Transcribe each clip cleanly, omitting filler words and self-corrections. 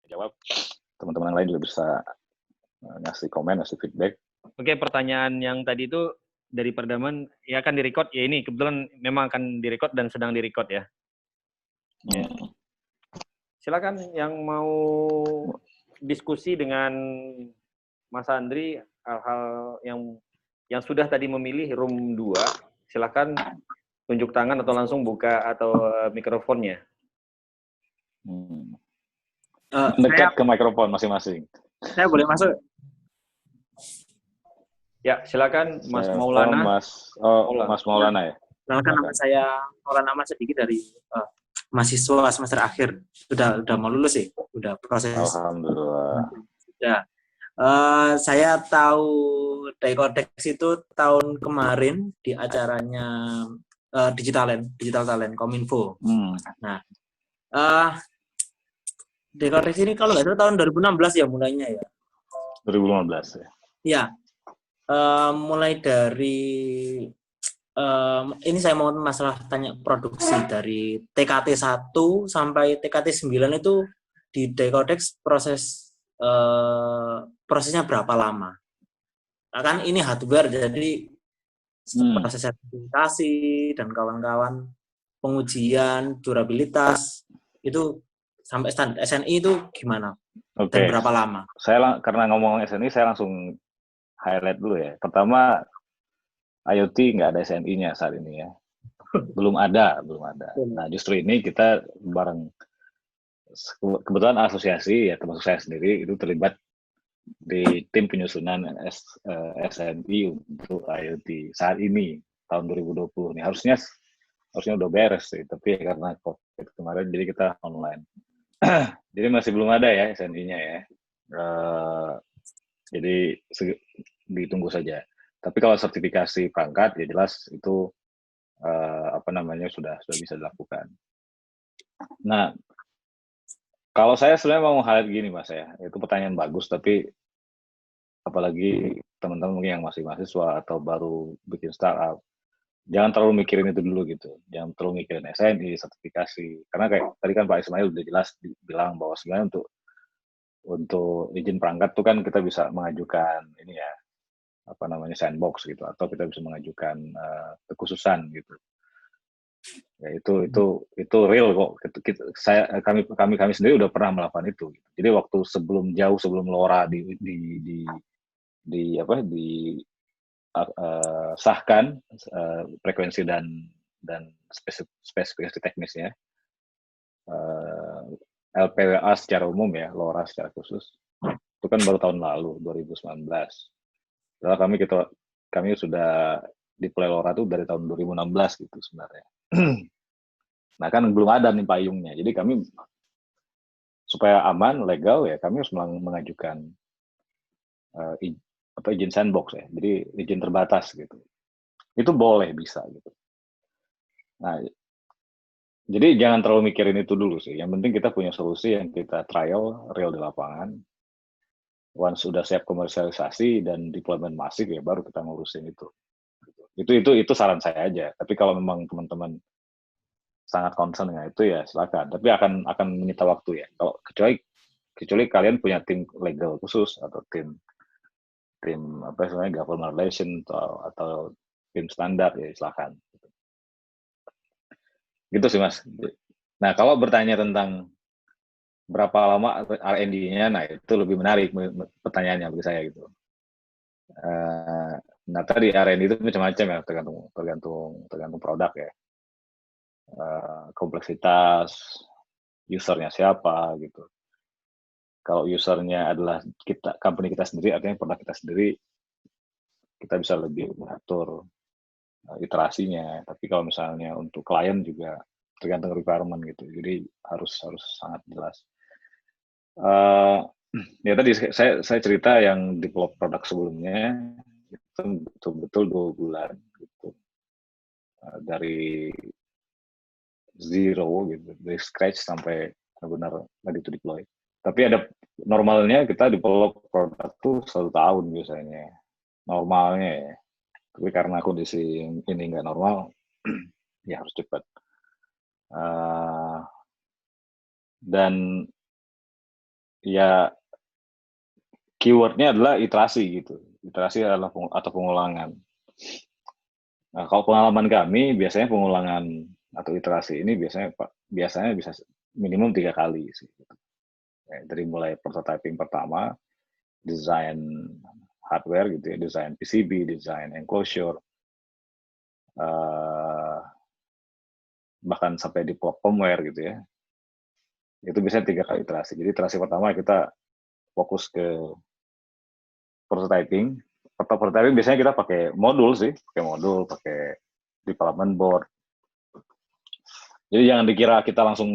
jawab, teman-teman yang lain juga bisa ngasih komen, ngasih feedback. Oke, pertanyaan yang tadi itu dari Perdaman, ya akan direcord, ya ini kebetulan memang akan direcord dan sedang direcord ya. Ya. Silakan yang mau diskusi dengan Mas Andri, hal-hal yang sudah tadi memilih room 2, silakan tunjuk tangan atau langsung buka atau mikrofonnya. Mendekat ke mikrofon masing-masing. Saya boleh masuk? Ya, silakan Mas Maulana. Mas Maulana ya. Perkenalkan, nama saya Maulana Ahmad Siddiqui dari mahasiswa semester akhir. Sudah mau lulus sih, udah proses. Alhamdulillah. Sudah. Saya tahu Decodex itu tahun kemarin di acaranya Digital Talent Kominfo. Nah, Decodex ini kalau nggak salah tahun 2016 ya mulainya ya. 2015 ya. Ya, mulai dari ini saya mau masalah tanya produksi dari TKT 1 sampai TKT 9 itu di Decodex prosesnya berapa lama? Nah, kan ini hardware jadi proses sertifikasi dan kawan-kawan, pengujian durabilitas itu sampai standar SNI itu gimana? Oke. Dan berapa lama? Karena ngomong SNI saya langsung highlight dulu ya. Pertama, IoT nggak ada SNI-nya saat ini ya. Belum ada. Nah, justru ini kita bareng, kebetulan asosiasi ya, termasuk saya sendiri itu terlibat di tim penyusunan SNI untuk IoT saat ini tahun 2020 nih. Harusnya udah beres sih, tapi karena COVID kemarin jadi kita online. Jadi masih belum ada ya SNI-nya ya. Jadi ditunggu saja. Tapi kalau sertifikasi perangkat ya jelas itu sudah bisa dilakukan. Nah, kalau saya sebenarnya mau highlight gini Mas ya, itu pertanyaan bagus, tapi apalagi teman-teman mungkin yang masih mahasiswa atau baru bikin startup, jangan terlalu mikirin itu dulu gitu. Jangan terlalu mikirin SNI, sertifikasi. Karena kayak tadi kan Pak Ismail udah jelas bilang bahwa sebenarnya untuk izin perangkat tuh kan kita bisa mengajukan ini ya, sandbox gitu, atau kita bisa mengajukan kekhususan gitu. Ya itu real kok. Kami sendiri udah pernah melakukan itu. Jadi waktu jauh sebelum LoRa sahkan frekuensi dan spesifikasi teknisnya, LPWA secara umum ya, LoRa secara khusus itu kan baru tahun lalu 2019. Padahal kami sudah deploy LoRa itu dari tahun 2016 gitu sebenarnya. Nah kan belum ada nih payungnya, jadi kami supaya aman, legal ya kami harus mengajukan izin sandbox ya, jadi izin terbatas gitu. Itu boleh, bisa gitu. Nah, jadi jangan terlalu mikirin itu dulu sih. Yang penting kita punya solusi yang kita trial real di lapangan. Once sudah siap komersialisasi dan deployment masif ya baru kita ngurusin itu. Itu saran saya aja. Tapi kalau memang teman-teman sangat concern dengan itu ya silakan. Tapi akan menyita waktu ya. Kalau kecuali kalian punya tim legal khusus atau tim government relation atau tim standar ya silakan. Gitu sih Mas. Nah kalau bertanya tentang berapa lama R&D-nya, nah itu lebih menarik pertanyaannya bagi saya gitu. Nah tadi R&D itu macam-macam ya, tergantung produk ya. Kompleksitas, usernya siapa gitu. Kalau usernya adalah company kita sendiri, artinya produk kita sendiri, kita bisa lebih mengatur iterasinya. Tapi kalau misalnya untuk klien juga tergantung requirement gitu. Jadi harus sangat jelas. Ya tadi saya cerita yang develop produk sebelumnya itu betul-betul 2 bulan gitu. Dari zero gitu, dari scratch sampai benar-benar ready to deploy. Tapi ada normalnya kita develop produk tuh 1 tahun biasanya, normalnya ya. Tapi karena kondisi ini nggak normal, ya harus cepat. Dan ya keywordnya adalah iterasi gitu. Iterasi adalah atau pengulangan. Nah, kalau pengalaman kami biasanya pengulangan atau iterasi ini biasanya bisa minimum 3 kali sih. Ya, dari mulai prototyping pertama, desain hardware gitu ya, desain PCB, desain enclosure, bahkan sampai di firmware gitu ya. Itu biasanya 3 kali iterasi. Jadi iterasi pertama kita fokus ke prototyping. Prototyping biasanya kita pakai modul sih, pakai development board. Jadi jangan dikira kita langsung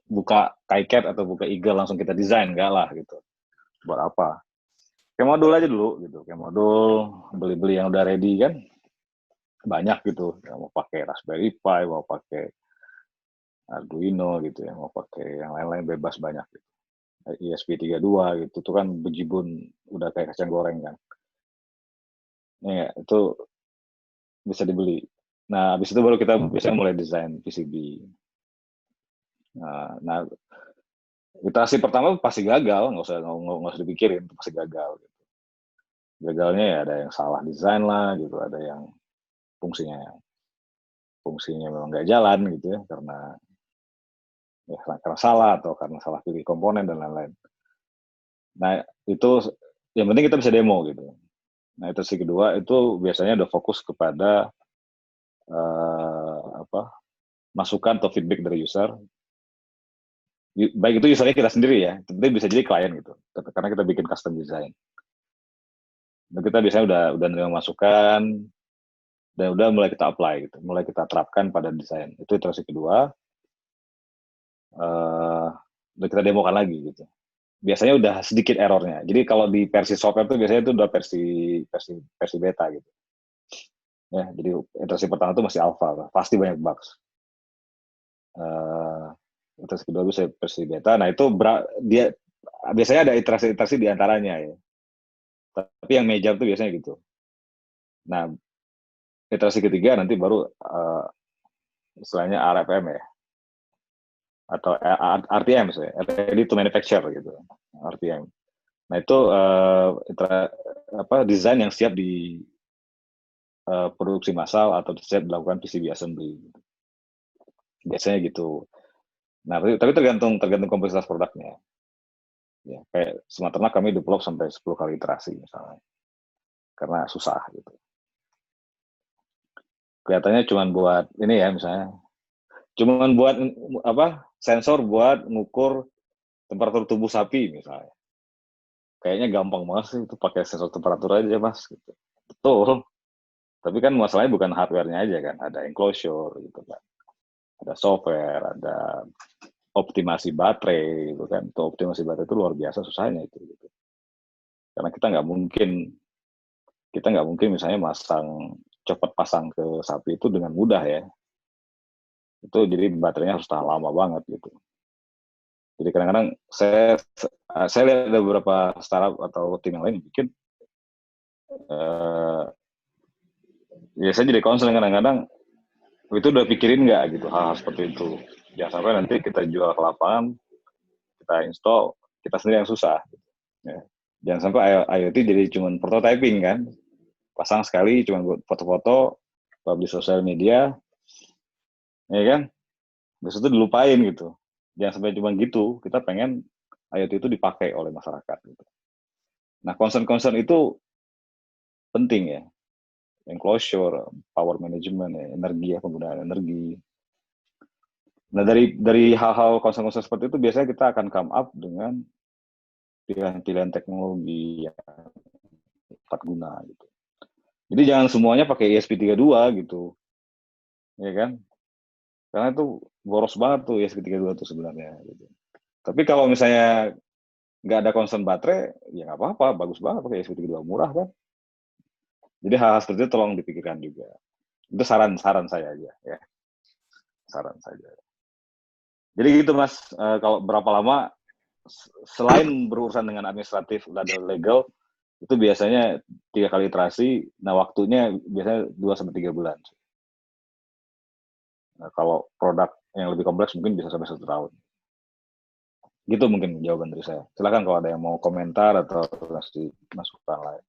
buka KiCad atau buka Eagle langsung kita desain, enggak lah gitu. Buat apa? Kayak modul aja dulu gitu. Kayak modul, beli-beli yang udah ready kan. Banyak gitu. Ya, mau pakai Raspberry Pi, mau pakai Arduino gitu ya, mau pakai yang lain-lain bebas banyak gitu. ESP32 gitu, itu kan bejibun udah kayak kacang goreng kan. Ya, itu bisa dibeli. Nah, habis itu baru kita bisa mulai desain PCB. Nah, iterasi pertama pasti gagal, nggak usah dipikirin, pasti gagal. Gitu. Gagalnya ya ada yang salah desain lah, gitu, ada yang fungsinya memang nggak jalan gitu ya, karena salah atau karena salah pilih komponen dan lain-lain. Nah, itu yang penting kita bisa demo gitu. Nah, iterasi kedua itu biasanya udah fokus kepada masukan atau feedback dari user. Baik itu usernya kita sendiri ya, tapi bisa jadi klien gitu. Karena kita bikin custom design. Nah, kita biasanya udah nerima masukan dan udah mulai kita apply gitu, mulai kita terapkan pada desain. Itu iterasi kedua. Udah kita demokan lagi gitu. Biasanya udah sedikit errornya. Jadi kalau di versi software tuh biasanya itu udah versi beta gitu. Ya, jadi iterasi pertama itu masih alpha, pasti banyak bugs. Iterasi kedua itu versi beta. Nah itu dia biasanya ada iterasi di antaranya ya. Tapi yang major tuh biasanya gitu. Nah, iterasi ketiga nanti baru istilahnya RFM ya. Atau RTM ya, ready to manufacture gitu. RTM. Nah, itu desain yang siap di produksi massal atau siap dilakukan PCB assembly. Biasanya gitu. Nah, tapi tergantung kompleksitas produknya. Ya, kayak Sumatera kami develop sampai 10 kali iterasi misalnya. Karena susah gitu. Kelihatannya cuma buat ini ya misalnya. Cuma buat sensor buat ngukur temperatur tubuh sapi misalnya. Kayaknya gampang banget sih itu pakai sensor temperatur aja Mas gitu. Betul. Tapi kan masalahnya bukan hardware-nya aja kan, ada enclosure gitu kan. Ada software, ada optimasi baterai gitu kan. Tuh optimasi baterai itu luar biasa susahnya itu gitu. Karena kita nggak mungkin misalnya cepat pasang ke sapi itu dengan mudah ya. Itu jadi baterainya harus tahan lama banget gitu. Jadi kadang-kadang saya lihat ada beberapa startup atau tim yang lain yang bikin ya saya jadi concern kadang-kadang itu udah pikirin nggak gitu hal seperti itu. Jangan sampai nanti kita jual ke lapangan, kita install, kita sendiri yang susah. Ya. Jangan sampai IoT jadi cuma prototyping kan, pasang sekali cuma buat foto-foto, publish sosial media, ya kan, terus itu dilupain gitu. Jangan sampai cuma gitu, kita pengen IoT itu dipakai oleh masyarakat. Gitu. Nah, concern itu penting ya, enclosure, power management, ya, energi ya, penggunaan energi. Nah, dari hal-hal concern seperti itu biasanya kita akan come up dengan pilihan-pilihan teknologi yang tepat guna gitu. Jadi jangan semuanya pakai ESP32 gitu. Ya kan? Karena itu boros banget tuh ESP32 tuh sebenarnya gitu. Tapi kalau misalnya nggak ada concern baterai, ya nggak apa-apa, bagus banget pakai ESP32 murah kan. Jadi hal-hal seperti itu tolong dipikirkan juga. Itu saran saya aja ya. Saran saja. Jadi gitu Mas, kalau berapa lama selain berurusan dengan administratif dan legal itu biasanya 3 kali iterasi, nah waktunya biasanya 2-3 bulan. Nah, kalau produk yang lebih kompleks mungkin bisa sampai 1 tahun. Gitu mungkin jawaban dari saya. Silakan kalau ada yang mau komentar atau kasih masukan lain.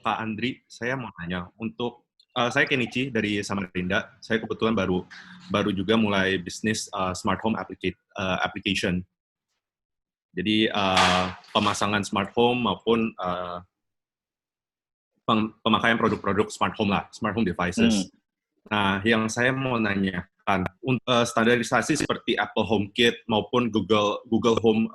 Pak Andri, saya mau tanya, untuk saya Kenichi dari Samarinda. Saya kebetulan baru juga mulai bisnis smart home application. Jadi pemasangan smart home maupun pemakaian produk-produk smart home lah, smart home devices. Nah, yang saya mau nanyakan, standarisasi seperti Apple HomeKit maupun Google Home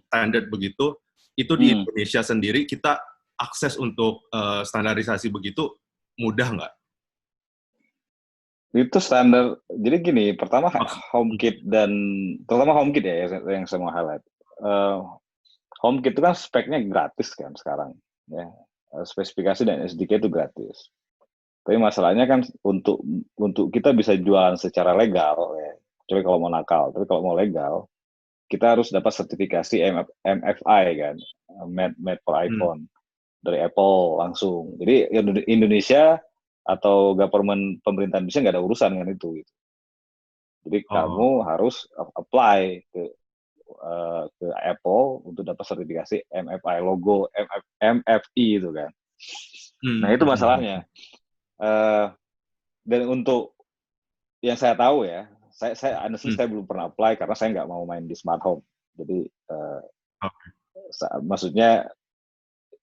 standard begitu, itu di Indonesia sendiri kita akses untuk standarisasi begitu mudah nggak? Itu standar. Jadi gini, pertama HomeKit dan terutama HomeKit ya yang saya mau highlight. HomeKit itu kan speknya gratis kan sekarang, ya. Spesifikasi dan SDK itu gratis. Tapi masalahnya kan untuk kita bisa jualan secara legal, ya. Kecuali kalau mau nakal. Tapi kalau mau legal, kita harus dapat sertifikasi MFI kan, made for iPhone dari Apple langsung. Jadi Indonesia atau pemerintahan Indonesia nggak ada urusan dengan itu. Gitu. Jadi kamu harus apply ke Apple untuk dapat sertifikasi MFI logo MFI itu kan. Nah itu masalahnya. Dan untuk yang saya tahu ya, saya belum pernah apply karena saya nggak mau main di smart home. Jadi maksudnya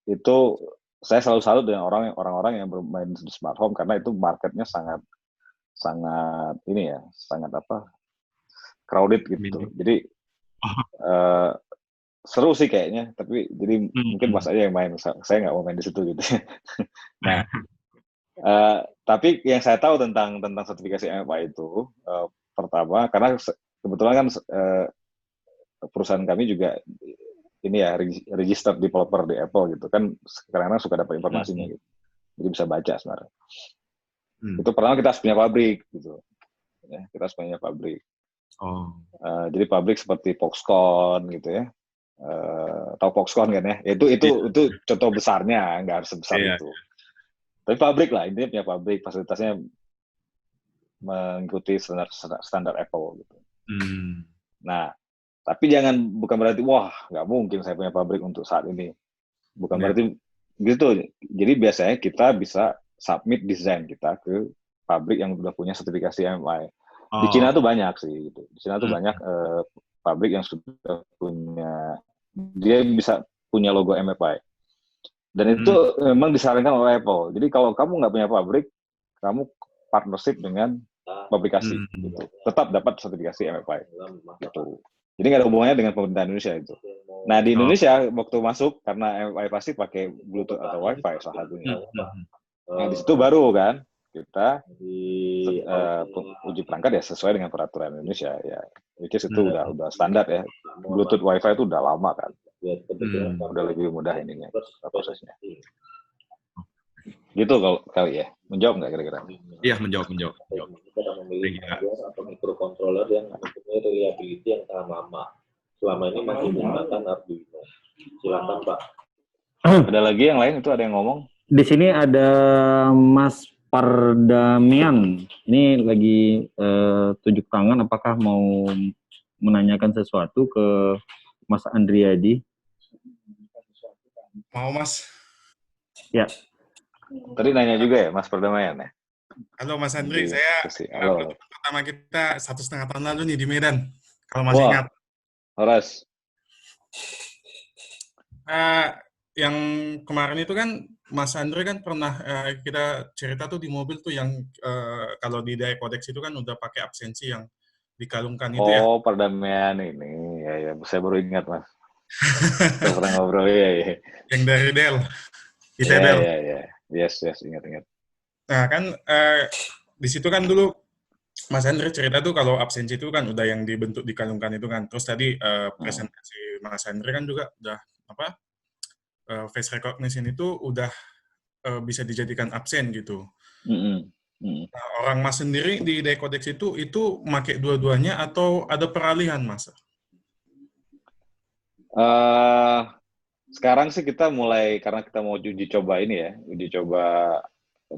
itu saya selalu salut dengan orang-orang yang bermain di smart home karena itu marketnya sangat ini ya, sangat crowded gitu. Jadi seru sih kayaknya, tapi jadi mungkin Mas aja yang main, saya nggak mau main di situ gitu. Nah, tapi yang saya tahu tentang sertifikasi MFI itu, pertama karena kebetulan kan perusahaan kami juga ini ya register developer di Apple gitu kan, kadang-kadang suka dapat informasinya gitu, jadi bisa baca sebenarnya. Itu pertama kita harus punya pabrik gitu, ya, kita harus punya pabrik. Jadi pabrik seperti Foxconn gitu ya. Tahu Foxconn kan ya? Itu contoh besarnya, nggak harus sebesar itu. Tapi pabrik lah, intinya punya pabrik, fasilitasnya mengikuti standar Apple gitu. Nah, tapi bukan berarti wah nggak mungkin saya punya pabrik untuk saat ini. Bukan berarti gitu. Jadi biasanya kita bisa submit desain kita ke pabrik yang sudah punya sertifikasi MFI. Di Cina tuh banyak sih gitu. Di Cina tuh banyak pabrik yang sudah punya, dia bisa punya logo MFI. Dan itu memang disarankan oleh Apple. Jadi kalau kamu nggak punya pabrik, kamu partnership dengan pabrikasi gitu. Tetap dapat sertifikasi MFI gitu. Jadi nggak ada hubungannya dengan pemerintah Indonesia itu. Nah di Indonesia waktu masuk, karena MFI pasti pakai Bluetooth atau Wi-Fi salah satunya. Nah di situ baru kan kita uji perangkat ya sesuai dengan peraturan Indonesia ya, which is itu udah standar ya. Bluetooth Wi-Fi itu udah lama kan, udah lebih mudah ininya prosesnya. Gitu kalau kali ya, menjawab nggak kira-kira? Iya menjawab. Kita akan memilih hardware atau microcontroller yang mempunyai reliability yang tahan lama. Selama ini masih menggunakan Arduino. Silakan Pak. Ada lagi yang lain, itu ada yang ngomong? Di sini ada Mas Pardamian, ini lagi tunjuk tangan, apakah mau menanyakan sesuatu ke Mas Andriadi? Mau Mas. Ya. Tadi nanya juga ya Mas Pardamian ya? Halo Mas Andri, saya halo. pertama kita 1,5 tahun lalu nih di Medan, kalau masih ingat. Horas. Yang kemarin itu kan Mas Andre kan pernah kita cerita tuh di mobil tuh yang kalau di Diacodex itu kan udah pakai absensi yang dikalungkan itu ya. Oh, Pardamian ini. Ya, saya baru ingat, Mas. Kita pernah ngobrol ya. Yang dari Dell. Iya. Yes, ingat. Nah, kan di situ kan dulu Mas Andre cerita tuh kalau absensi itu kan udah yang dibentuk dikalungkan itu kan. Terus tadi presentasi Mas Andre kan juga udah face recognition itu udah bisa dijadikan absen gitu. Nah, orang Mas sendiri di Diacodex itu pakai dua-duanya atau ada peralihan Mas? Sekarang sih kita mulai, karena kita mau uji coba ini ya, uji coba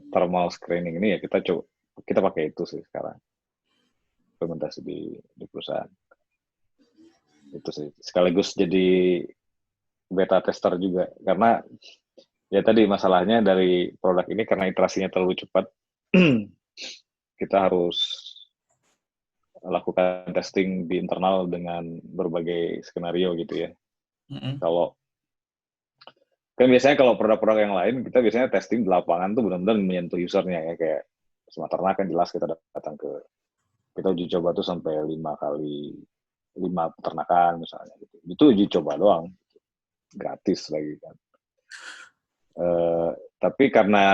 thermal screening ini ya, kita pakai itu sih sekarang implementasi di perusahaan. Itu sih sekaligus jadi beta tester juga, karena ya tadi masalahnya dari produk ini karena iterasinya terlalu cepat. Kita harus lakukan testing di internal dengan berbagai skenario gitu ya. Kalau kan biasanya kalau produk-produk yang lain kita biasanya testing di lapangan tuh benar-benar menyentuh usernya ya, kayak Smart Ternak kan jelas kita datang ke, kita uji coba tuh sampai 5 peternakan misalnya gitu. Itu uji coba doang, gratis lagi kan. Tapi karena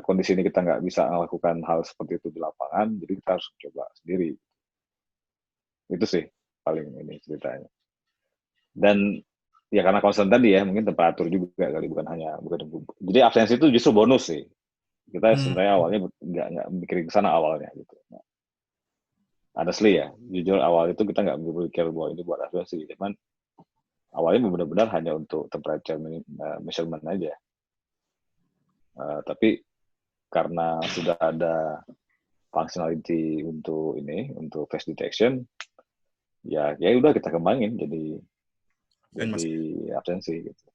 kondisi ini kita nggak bisa melakukan hal seperti itu di lapangan, jadi kita harus coba sendiri. Itu sih paling ini ceritanya. Dan ya karena concern tadi ya, mungkin temperatur juga kali, bukan. Jadi absensi itu justru bonus sih. Kita sebenarnya awalnya nggak mikirin ke sana awalnya gitu. Nah, honestly ya, jujur awal itu kita nggak berpikir bahwa ini buat absensi, cuman awalnya benar-benar hanya untuk temperature measurement aja. Tapi karena sudah ada functionality untuk ini, untuk face detection, ya udah kita kembangin jadi absensi gitu.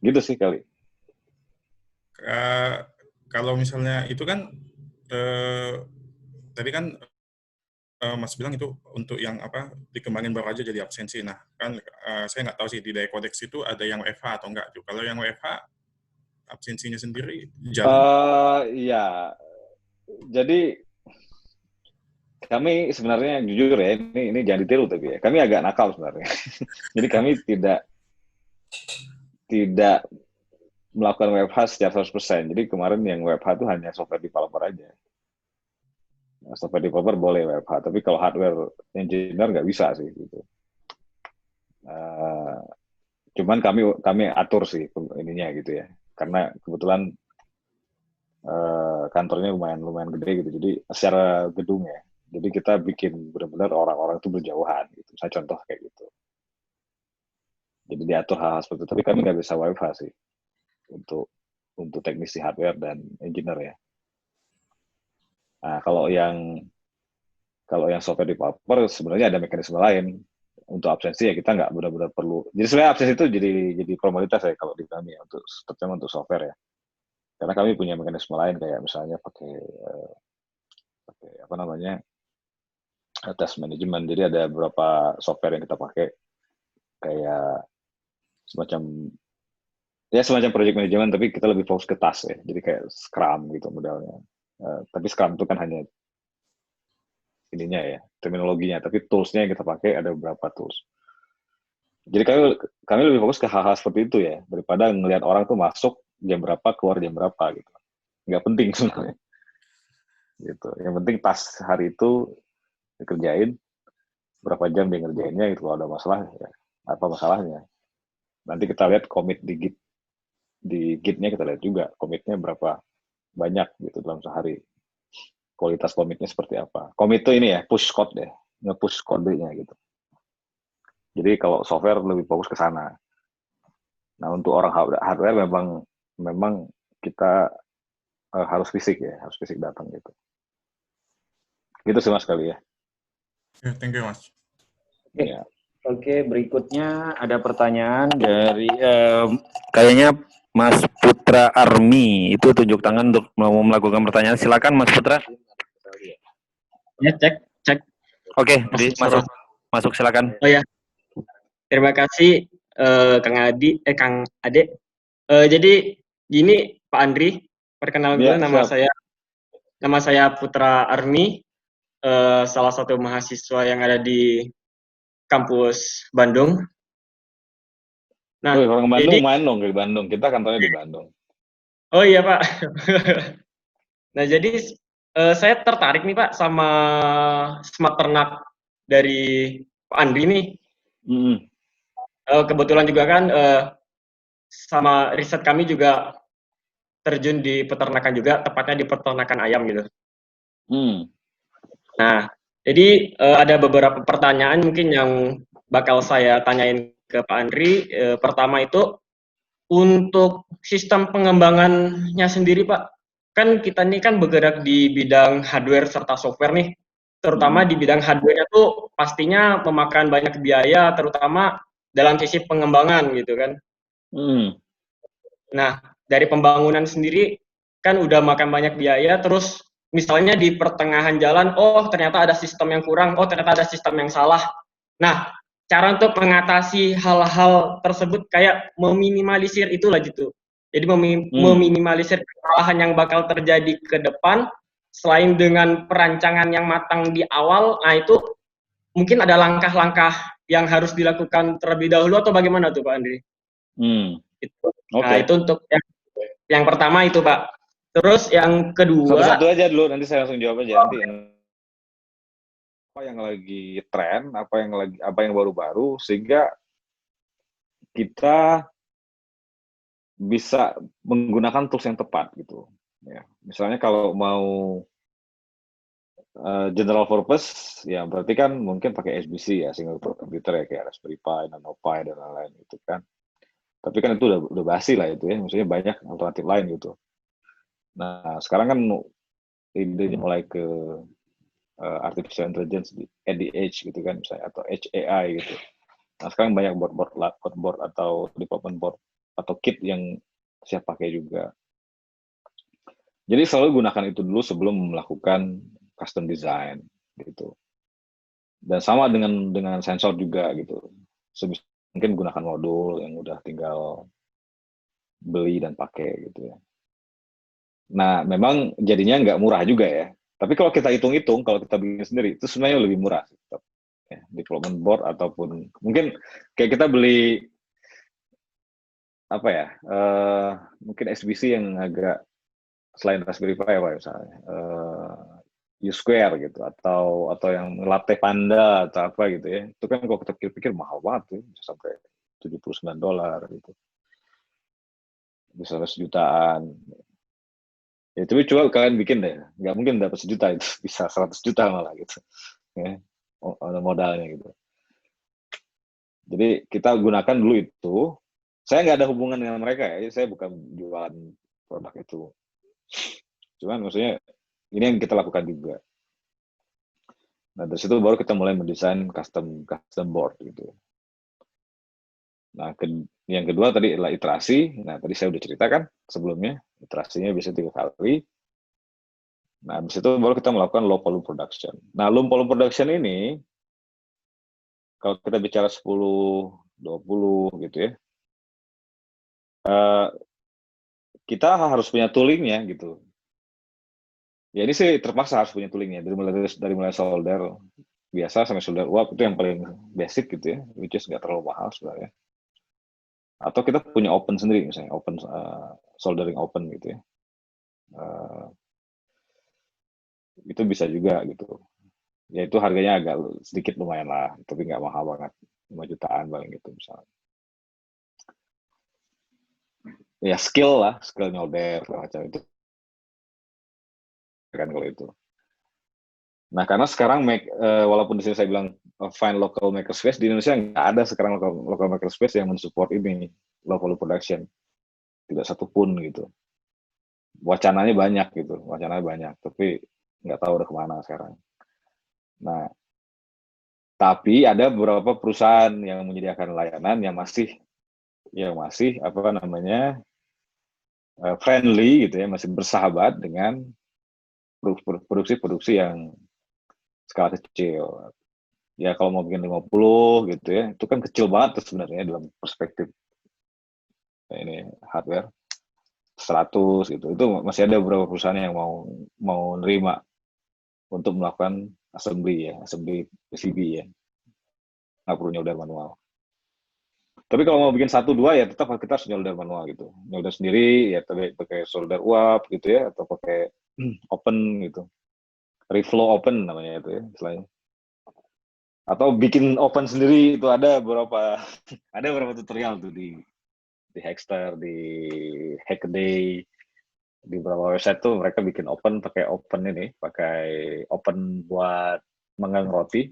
Gitu sih kali. Kalau misalnya itu kan tadi kan Mas bilang itu untuk yang apa dikembangin baru aja jadi absensi. Nah kan saya nggak tahu sih di Daikodex itu ada yang WFH atau enggak. Kalau yang WFH absensinya sendiri jalan? Iya. Jadi kami sebenarnya jujur ya, ini jangan ditiru tapi ya, kami agak nakal sebenarnya. Jadi kami tidak melakukan WFH secara 100%. Jadi kemarin yang WFH itu hanya software developer aja. Software developer boleh WFH, tapi kalau hardware engineer nggak bisa sih gitu. Cuman kami atur sih ininya gitu ya, karena kebetulan kantornya lumayan gede gitu, jadi secara gedung ya, jadi kita bikin benar-benar orang-orang itu berjauhan gitu. Saya contoh kayak gitu. Jadi diatur hal-hal seperti itu, tapi kami nggak bisa WFH sih untuk teknisi hardware dan engineer ya. Nah, kalau yang software developer sebenarnya ada mekanisme lain untuk absensi ya, kita nggak benar-benar perlu. Jadi sebenarnya absensi itu jadi formalitas ya kalau di kami ya, terutama untuk software ya. Karena kami punya mekanisme lain kayak misalnya pakai apa namanya test management. Jadi ada beberapa software yang kita pakai kayak semacam project management, tapi kita lebih fokus ke task ya. Jadi kayak Scrum gitu modelnya. Tapi Scrum itu kan hanya ininya ya, terminologinya, tapi toolsnya yang kita pakai ada beberapa tools. Jadi kami lebih fokus ke hal-hal seperti itu ya, daripada ngelihat orang tuh masuk jam berapa, keluar jam berapa gitu. Nggak penting sebenarnya. Gitu. Yang penting task hari itu dikerjain, berapa jam dia ngerjainnya, gitu. Kalau ada masalah ya apa masalahnya. Nanti kita lihat commit di Git-nya, kita lihat juga commitnya berapa banyak gitu dalam sehari. Kualitas commitnya seperti apa. Commit itu ini ya, push code deh, nge-push kodenya gitu. Jadi kalau software lebih fokus ke sana. Nah, untuk orang hardware memang kita harus fisik ya, harus fisik datang gitu. Gitu sih Mas kali ya. Thank you Mas. Ya. Oke, berikutnya ada pertanyaan dari kayaknya Mas Putra Army. Itu tunjuk tangan untuk mau melakukan pertanyaan. Silakan Mas Putra. Ya, cek. Oke, masuk silakan. Oh ya. Terima kasih Kang Ade. Jadi gini Pak Andri, perkenalkan dulu nama saya Putra Army, salah satu mahasiswa yang ada di kampus Bandung. Nah, orang Bandung main dong di Bandung. Kita kantornya di Bandung. Oh iya Pak. Nah jadi saya tertarik nih Pak sama Smart Ternak dari Pak Andri nih. Kebetulan juga kan sama riset kami juga terjun di peternakan juga, tepatnya di peternakan ayam gitu. Nah, jadi ada beberapa pertanyaan mungkin yang bakal saya tanyain ke Pak Andri. Pertama itu, untuk sistem pengembangannya sendiri Pak, kan kita ini kan bergerak di bidang hardware serta software nih. terutama di bidang hardware-nya tuh pastinya memakan banyak biaya, terutama dalam sisi pengembangan gitu kan. Nah, dari pembangunan sendiri kan udah makan banyak biaya, terus misalnya di pertengahan jalan, oh ternyata ada sistem yang kurang, oh ternyata ada sistem yang salah. Nah, cara untuk mengatasi hal-hal tersebut kayak meminimalisir itulah gitu. Jadi meminimalisir kesalahan yang bakal terjadi ke depan, selain dengan perancangan yang matang di awal, nah itu mungkin ada langkah-langkah yang harus dilakukan terlebih dahulu atau bagaimana tuh Pak Andri? Nah itu untuk yang pertama itu Pak. Terus yang kedua. Satu-satu aja dulu, nanti saya langsung jawab aja. Nanti apa yang lagi tren, apa yang baru-baru, sehingga kita bisa menggunakan tools yang tepat gitu. Ya, misalnya kalau mau general purpose, ya berarti kan mungkin pakai SBC ya, single board computer ya, kayak Raspberry Pi, NanoPi dan lain-lain itu kan. Tapi kan itu udah basi lah itu ya, maksudnya banyak alternatif lain gitu. Nah sekarang kan ide mulai ke artificial intelligence at the edge gitu kan, misalnya, atau edge AI gitu. Nah sekarang banyak board atau development board atau kit yang siap pakai juga. Jadi selalu gunakan itu dulu sebelum melakukan custom design gitu. Dan sama dengan sensor juga gitu. Sebisa mungkin gunakan modul yang udah tinggal beli dan pakai gitu ya. Nah memang jadinya nggak murah juga ya. Tapi kalau kita hitung-hitung, kalau kita bikin sendiri, itu sebenarnya lebih murah. Ya, development board ataupun mungkin kayak kita beli apa ya, mungkin SBC yang agak selain Raspberry Pi apa misalnya, U-Square gitu, atau yang latte panda atau apa gitu ya. Itu kan kalau kita pikir-pikir mahal banget tuh, bisa sampai $79 gitu. Bisa sampai sejutaan. Ya, coba kalian bikin deh, nggak mungkin dapat sejuta itu, bisa 100 juta malah gitu, ya, modalnya gitu. Jadi kita gunakan dulu itu. Saya nggak ada hubungan dengan mereka ya, saya bukan jualan produk itu. Cuman maksudnya ini yang kita lakukan juga. Nah dari situ baru kita mulai mendesain custom board gitu. Nah yang kedua tadi adalah iterasi. Nah tadi saya udah ceritakan sebelumnya, iterasinya bisa 3 kali. Nah, habis itu baru kita melakukan low volume production. Nah, low volume production ini, kalau kita bicara 10, 20 gitu ya, kita harus punya toolingnya gitu. Ya ini sih terpaksa harus punya toolingnya, dari mulai solder biasa sampai solder uap, itu yang paling basic gitu ya, which is nggak terlalu mahal sebenarnya. Atau kita punya open sendiri, misalnya open soldering open gitu ya. Itu bisa juga gitu. Ya itu harganya agak sedikit lumayan lah, tapi nggak mahal banget, 5 jutaan paling gitu misalnya. Ya skill nyolder macam itu kan kalau itu. Nah karena sekarang walaupun di sini saya bilang find local makerspace, di Indonesia nggak ada sekarang local makerspace yang mensupport ini low volume production, tidak satupun gitu. Wacananya banyak gitu, tapi nggak tahu udah kemana sekarang. Nah, tapi ada beberapa perusahaan yang menyediakan layanan yang masih apa namanya friendly gitu ya, masih bersahabat dengan produksi yang skala kecil. Ya kalau mau bikin 50 gitu ya, itu kan kecil banget sebenarnya dalam perspektif ini hardware. 100 gitu, itu masih ada beberapa perusahaan yang mau nerima untuk melakukan assembly PCB ya, nggak perlu nyolder manual. Tapi kalau mau bikin 1-2 ya tetap kita harus nyolder manual gitu, nyolder sendiri ya, pakai solder uap gitu ya, atau pakai open gitu, reflow open namanya itu ya istilahnya, atau bikin open sendiri. Itu ada beberapa tutorial tuh di Hackster, di Hackaday, di beberapa website tuh mereka bikin open, pakai open buat manggang roti.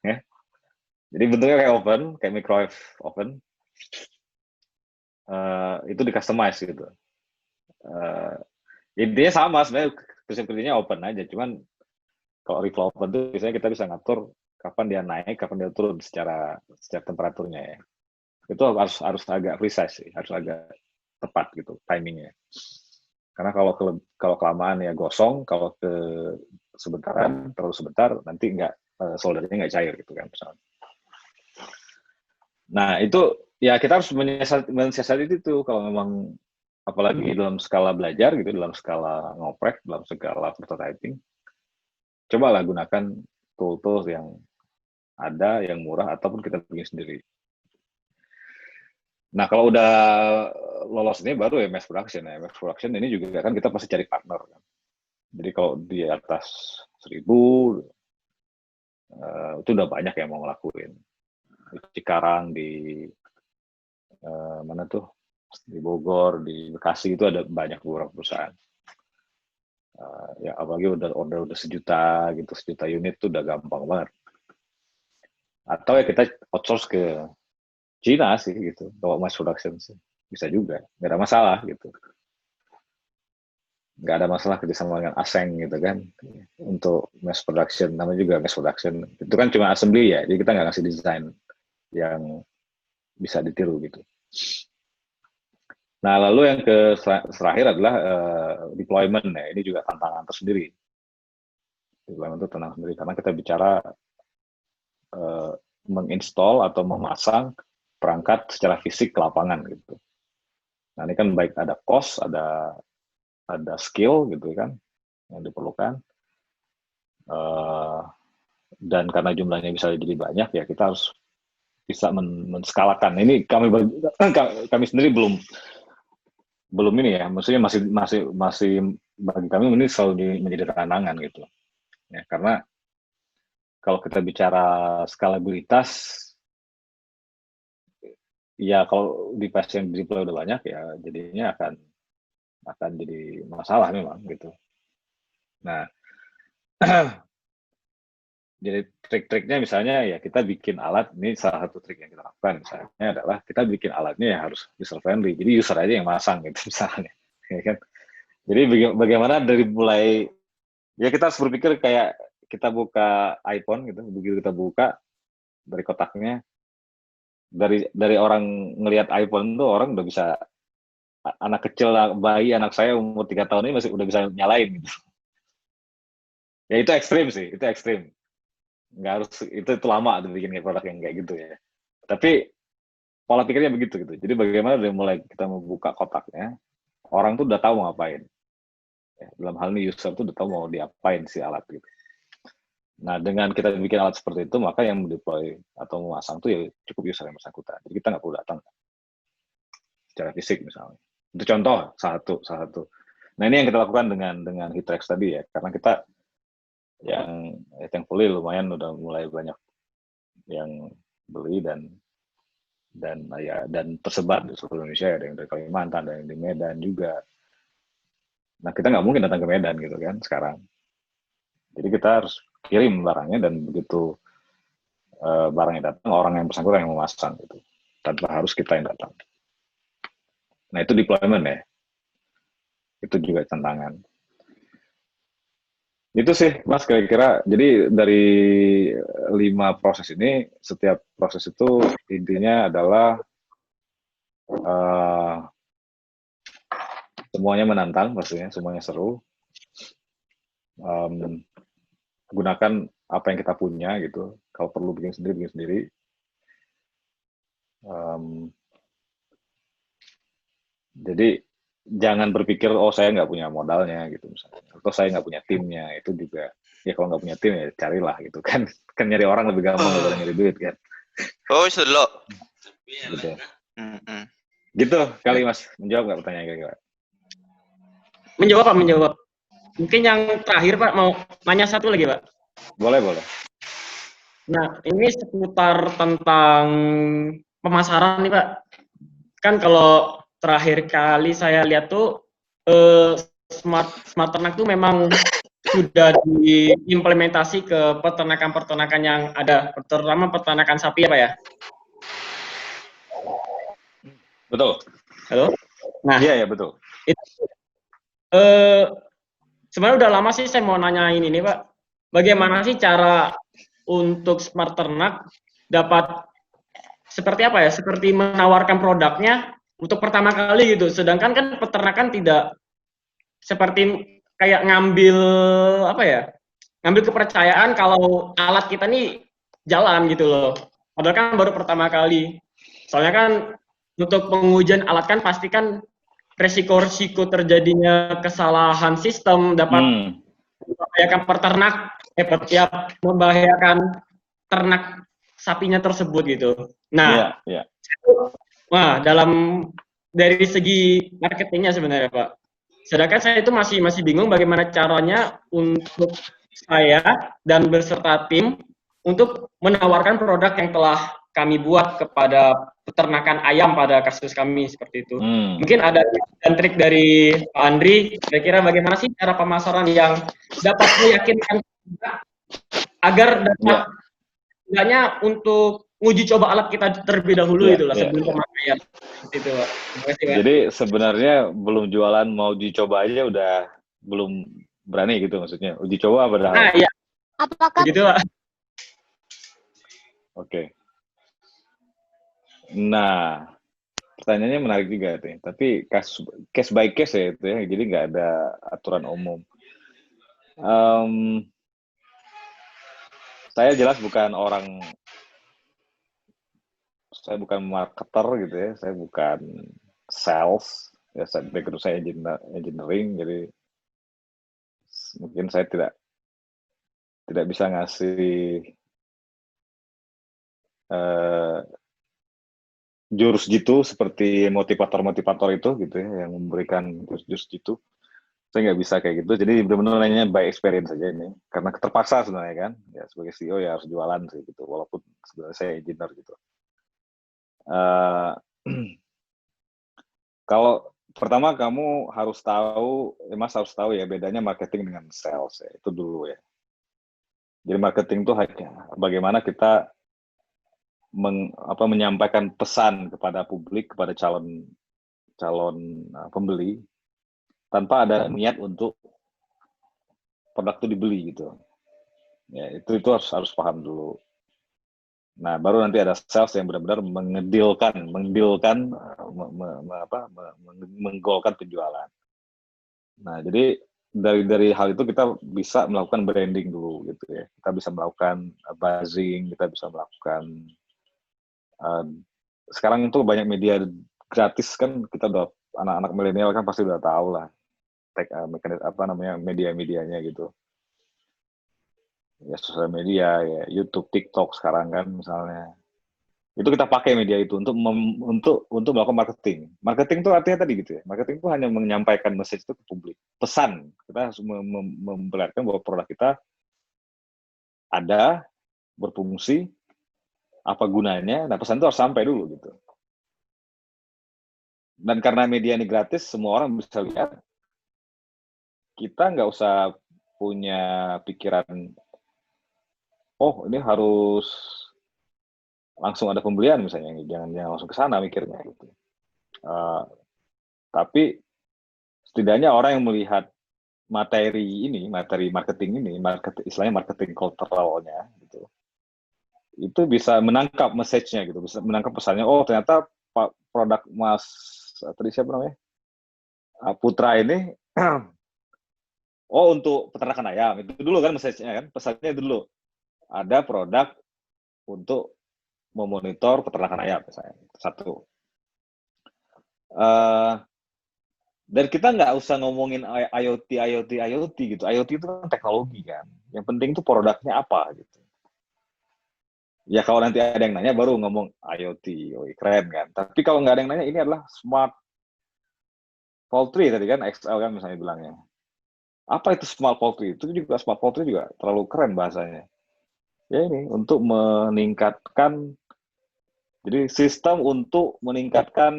Ya. Jadi bentuknya kayak open, kayak microwave oven. Itu di customize gitu. Intinya sama sebenarnya, prinsip kerjanya open aja, cuman Kalau reflow oven itu biasanya kita bisa ngatur kapan dia naik, kapan dia turun secara temperaturnya ya. Itu harus agak precise sih, harus agak tepat gitu timingnya. Karena kalau kelamaan ya gosong, kalau terlalu sebentar nanti soldernya nggak cair gitu kan misalnya. Nah itu ya kita harus mensiasati itu kalau memang apalagi dalam skala belajar gitu, dalam skala ngoprek, dalam skala prototyping, cobalah gunakan tool-tools yang ada, yang murah ataupun kita bikin sendiri. Nah kalau udah lolos ini baru ya mass production ya. Mass production ini juga kan kita pasti cari partner kan. Jadi kalau di atas 1.000 itu udah banyak yang mau ngelakuin. Di Cikarang, di mana tuh, di Bogor, di Bekasi itu ada banyak beberapa perusahaan. Ya apalagi udah 1 juta gitu, 1 juta unit tuh udah gampang banget. Atau ya kita outsource ke Cina sih gitu, kalau mass production sih bisa juga, nggak ada masalah gitu. Nggak ada masalah kerjasama dengan Aseng gitu kan, untuk mass production, namanya juga mass production. Itu kan cuma assembly ya, jadi kita nggak ngasih desain yang bisa ditiru gitu. Nah, lalu yang terakhir adalah deployment ya. Ini juga tantangan tersendiri. Deployment itu tantangan sendiri karena kita bicara menginstall atau memasang perangkat secara fisik ke lapangan gitu. Nah, ini kan baik ada cost, ada skill gitu kan yang diperlukan. Dan karena jumlahnya bisa jadi banyak ya kita harus bisa menskalakan. Ini kami sendiri belum ini ya, maksudnya masih bagi kami ini selalu menjadi tantangan gitu. Ya, karena kalau kita bicara skalabilitas, ya kalau di pasien deploy udah banyak ya jadinya akan jadi masalah memang gitu. Nah, jadi trik-triknya misalnya ya kita bikin alat, ini salah satu trik yang kita lakukan misalnya adalah kita bikin alatnya ya harus user friendly, jadi user aja yang masang gitu misalnya, ya kan? Jadi bagaimana dari mulai ya kita harus berpikir kayak kita buka iPhone gitu, begitu kita buka dari kotaknya, dari orang ngelihat iPhone tuh orang udah bisa, anak kecil, bayi anak saya umur 3 tahun ini udah bisa nyalain gitu. Ya itu ekstrim sih, itu ekstrim. Nggak harus itu lama tuh bikin produk yang kayak gitu ya. Tapi pola pikirnya begitu gitu. Jadi bagaimana dari mulai kita membuka kotaknya, orang tuh udah tahu mau ngapain. Ya, dalam hal ini user tuh udah tahu mau diapain si alat gitu. Nah dengan kita bikin alat seperti itu, maka yang deploy atau memasang tuh ya cukup user yang bersangkutan. Jadi kita nggak perlu datang secara fisik misalnya. Itu contoh salah satu. Nah ini yang kita lakukan dengan Hitrex tadi ya, karena kita yang thankfully lumayan udah mulai banyak yang beli dan tersebar di seluruh Indonesia, ada yang dari Kalimantan, ada yang di Medan juga. Nah kita nggak mungkin datang ke Medan gitu kan sekarang. Jadi kita harus kirim barangnya dan begitu barangnya datang, orang yang bersangkutan yang memasang gitu, tanpa harus kita yang datang. Nah itu deployment ya, itu juga tantangan. Itu sih Mas kira-kira. Jadi dari 5 proses ini, setiap proses itu intinya adalah semuanya menantang, pastinya semuanya seru. Gunakan apa yang kita punya gitu. Kalau perlu bikin sendiri. Jadi jangan berpikir saya nggak punya modalnya gitu misalnya, atau saya nggak punya timnya. Itu juga ya kalau nggak punya tim ya carilah gitu kan. Kan nyari orang lebih gampang daripada nyari duit kan. Oh sudah. Gitu. Gitu kali Mas, menjawab nggak pertanyaan kira-kira? Menjawab. Mungkin yang terakhir Pak, mau nanya satu lagi Pak. Boleh. Nah ini seputar tentang pemasaran nih Pak. Kan kalau terakhir kali saya lihat tuh smart ternak tuh memang sudah diimplementasi ke peternakan yang ada, terutama peternakan sapi ya Pak ya? Betul. Halo? Nah, iya betul. Sebenarnya udah lama sih saya mau nanyain ini Pak. bagaimana sih cara untuk smart ternak dapat seperti apa ya? Seperti menawarkan produknya untuk pertama kali gitu. Sedangkan kan peternakan tidak seperti kayak ngambil apa ya? Ngambil kepercayaan kalau alat kita nih jalan gitu loh. Padahal kan baru pertama kali. Soalnya kan untuk pengujian alat kan pasti kan resiko-resiko terjadinya kesalahan sistem dapat membahayakan peternak, ya membahayakan ternak sapinya tersebut gitu. Nah, Nah, dari segi marketingnya sebenarnya Pak. Sedangkan saya itu masih bingung bagaimana caranya untuk saya dan beserta tim untuk menawarkan produk yang telah kami buat kepada peternakan ayam pada kasus kami seperti itu. Mungkin ada dan trik dari Pak Andri, kira-kira bagaimana sih cara pemasaran yang dapat meyakinkan agar dapat tidaknya untuk uji coba alat kita terlebih dahulu itulah sebelum pemakaian. Itu, Pak. Terima kasih, Pak. Jadi sebenarnya belum jualan mau dicoba aja udah belum berani gitu maksudnya. Uji coba padahal. Nah, iya. Apakah Begitu, Pak. Oke. Nah, pertanyaannya menarik juga tuh. Tapi case by case ya itu ya. Jadi nggak ada aturan umum. Saya jelas bukan saya bukan marketer gitu ya. Saya bukan sales. Ya, background saya engineering, jadi mungkin saya tidak bisa ngasih jurus jitu seperti motivator itu gitu ya, yang memberikan jurus jitu. Saya nggak bisa kayak gitu. Jadi benar-benar nanya by experience saja ini, karena terpaksa sebenarnya kan. Ya sebagai CEO ya harus jualan sih gitu, walaupun sebenarnya saya engineer gitu. Kalau pertama kamu harus tahu, Mas harus tahu ya bedanya marketing dengan sales ya, itu dulu ya. Jadi marketing itu bagaimana kita menyampaikan pesan kepada publik, kepada calon pembeli tanpa ada niat untuk produk itu dibeli gitu. Ya, itu harus paham dulu. Nah, baru nanti ada sales yang benar-benar menggolkan penjualan. Nah, jadi dari hal itu kita bisa melakukan branding dulu gitu ya. Kita bisa melakukan buzzing, kita bisa melakukan sekarang itu banyak media gratis kan, kita udah anak-anak milenial kan pasti udah tahu lah media-medianya gitu. Ya sosial media, ya YouTube, TikTok sekarang kan misalnya. Itu kita pakai media itu untuk melakukan marketing. Marketing itu artinya tadi gitu ya. Marketing itu hanya menyampaikan message itu ke publik. Pesan. Kita harus memperlihatkan bahwa produk kita ada, berfungsi, apa gunanya. Nah, pesan itu harus sampai dulu gitu. Dan karena media ini gratis, semua orang bisa lihat. Kita nggak usah punya pikiran, oh ini harus langsung ada pembelian misalnya, jangan langsung ke sana mikirnya gitu. Tapi setidaknya orang yang melihat materi marketing ini, istilahnya marketing culturalnya gitu, itu bisa menangkap message-nya gitu, bisa menangkap pesannya. Oh ternyata produk Mas tadi siapa namanya Putra ini, oh untuk peternakan ayam itu dulu kan message-nya kan, pesannya itu dulu. Ada produk untuk memonitor peternakan ayam misalnya, satu. Dan kita nggak usah ngomongin IoT gitu. IoT itu kan teknologi kan. Yang penting itu produknya apa gitu. Ya kalau nanti ada yang nanya baru ngomong IoT, keren kan. Tapi kalau nggak ada yang nanya, ini adalah smart poultry tadi kan, XL kan misalnya bilangnya. Apa itu smart poultry? Itu juga smart poultry juga terlalu keren bahasanya. Ya ini untuk meningkatkan, jadi sistem untuk meningkatkan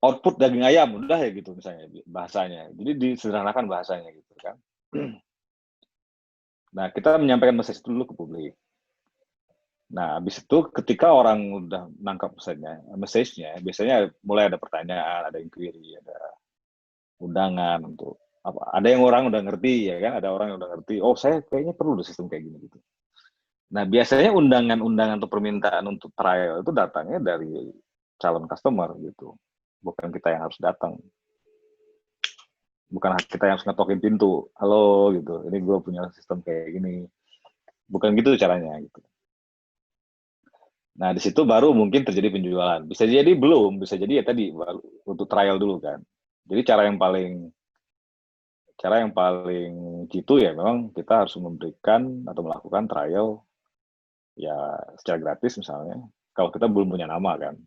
output daging ayam, udah ya gitu misalnya bahasanya. Jadi disederhanakan bahasanya gitu kan. Nah, kita menyampaikan message dulu ke publik. Nah, habis itu ketika orang udah nangkap message-nya, biasanya mulai ada pertanyaan, ada inquiry, ada undangan untuk apa? Ada yang orang udah ngerti ya kan? Ada orang yang udah ngerti. Oh, saya kayaknya perlu sistem kayak gini gitu. Nah, biasanya undangan-undangan atau permintaan untuk trial itu datangnya dari calon customer gitu. Bukan kita yang harus datang. Bukan kita yang harus ngetokin pintu. Halo gitu, ini gue punya sistem kayak gini. Bukan gitu caranya gitu. Nah, di situ baru mungkin terjadi penjualan. Bisa jadi belum, bisa jadi ya tadi baru untuk trial dulu kan. Jadi cara yang paling jitu ya memang kita harus memberikan atau melakukan trial ya secara gratis misalnya, kalau kita belum punya nama kan,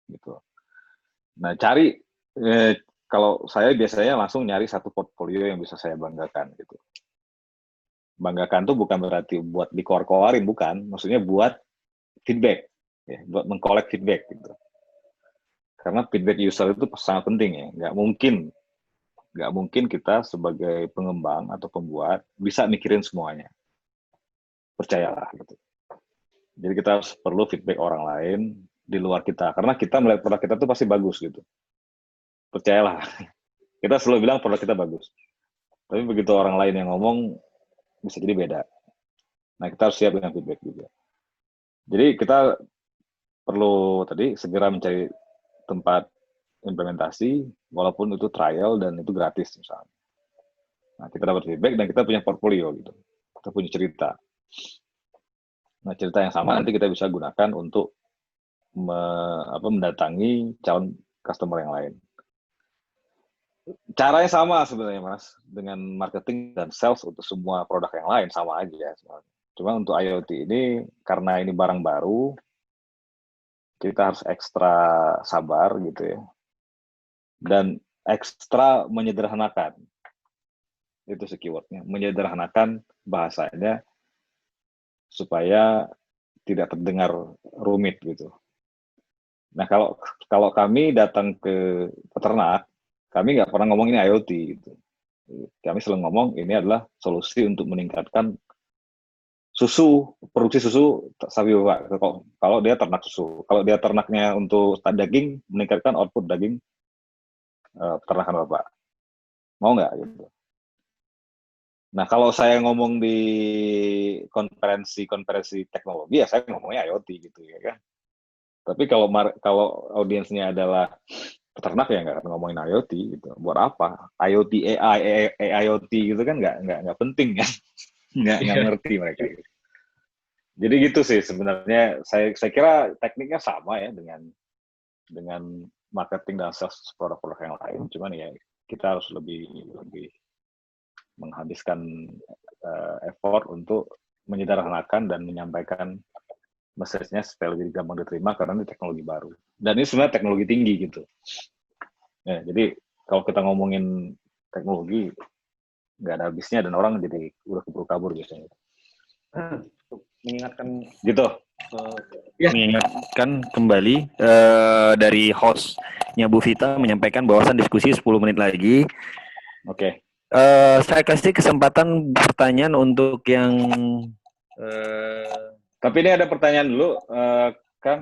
gitu. Nah kalau saya biasanya langsung nyari satu portfolio yang bisa saya banggakan gitu. Banggakan tuh bukan berarti buat dikoar-koarin, bukan, maksudnya buat feedback, ya, buat mengkolek feedback gitu. Karena feedback user itu sangat penting ya, nggak mungkin kita sebagai pengembang atau pembuat bisa mikirin semuanya. Percayalah gitu. Jadi kita harus perlu feedback orang lain di luar kita, karena kita melihat produk kita tuh pasti bagus gitu. Percayalah, kita selalu bilang produk kita bagus. Tapi begitu orang lain yang ngomong, bisa jadi beda. Nah, kita harus siap dengan feedback juga. Jadi kita perlu tadi segera mencari tempat implementasi, walaupun itu trial dan itu gratis misalnya. Nah, kita dapat feedback dan kita punya portfolio gitu. Kita punya cerita. Nah, cerita yang sama nanti kita bisa gunakan untuk mendatangi calon customer yang lain. Caranya sama sebenarnya, Mas, dengan marketing dan sales untuk semua produk yang lain sama aja sebenarnya. Cuma untuk IoT ini karena ini barang baru, kita harus ekstra sabar gitu ya. Dan ekstra menyederhanakan. Itu sih keywordnya, menyederhanakan bahasanya supaya tidak terdengar rumit gitu. Nah, kalau kami datang ke peternak, kami nggak pernah ngomong ini IoT gitu. Kami selalu ngomong ini adalah solusi untuk meningkatkan produksi susu sapi Bapak. Kalau dia ternak susu, kalau dia ternaknya untuk daging, meningkatkan output daging peternakan Bapak. Mau nggak gitu? Nah, kalau saya ngomong di konferensi teknologi, ya saya ngomongnya IoT gitu ya kan. Tapi kalau audiensnya adalah peternak ya nggak akan ngomongin IoT gitu. Buat apa? IoT, AI, IoT gitu kan nggak penting kan. Nggak ngerti mereka. Gitu. Jadi gitu sih sebenarnya. Saya kira tekniknya sama ya dengan marketing dan sales produk-produk yang lain. Cuman ya kita harus lebih menghabiskan effort untuk menyederhanakan dan menyampaikan message-nya supaya lebih gampang diterima karena ini teknologi baru. Dan ini sebenarnya teknologi tinggi gitu. Ya, jadi kalau kita ngomongin teknologi nggak ada habisnya dan orang jadi udah keburu kabur biasanya. Mengingatkan gitu. Mengingatkan kembali dari hostnya Bu Vita menyampaikan bahwasan diskusi 10 menit lagi. Oke. Saya kasih kesempatan pertanyaan untuk yang tapi ini ada pertanyaan dulu, Kang.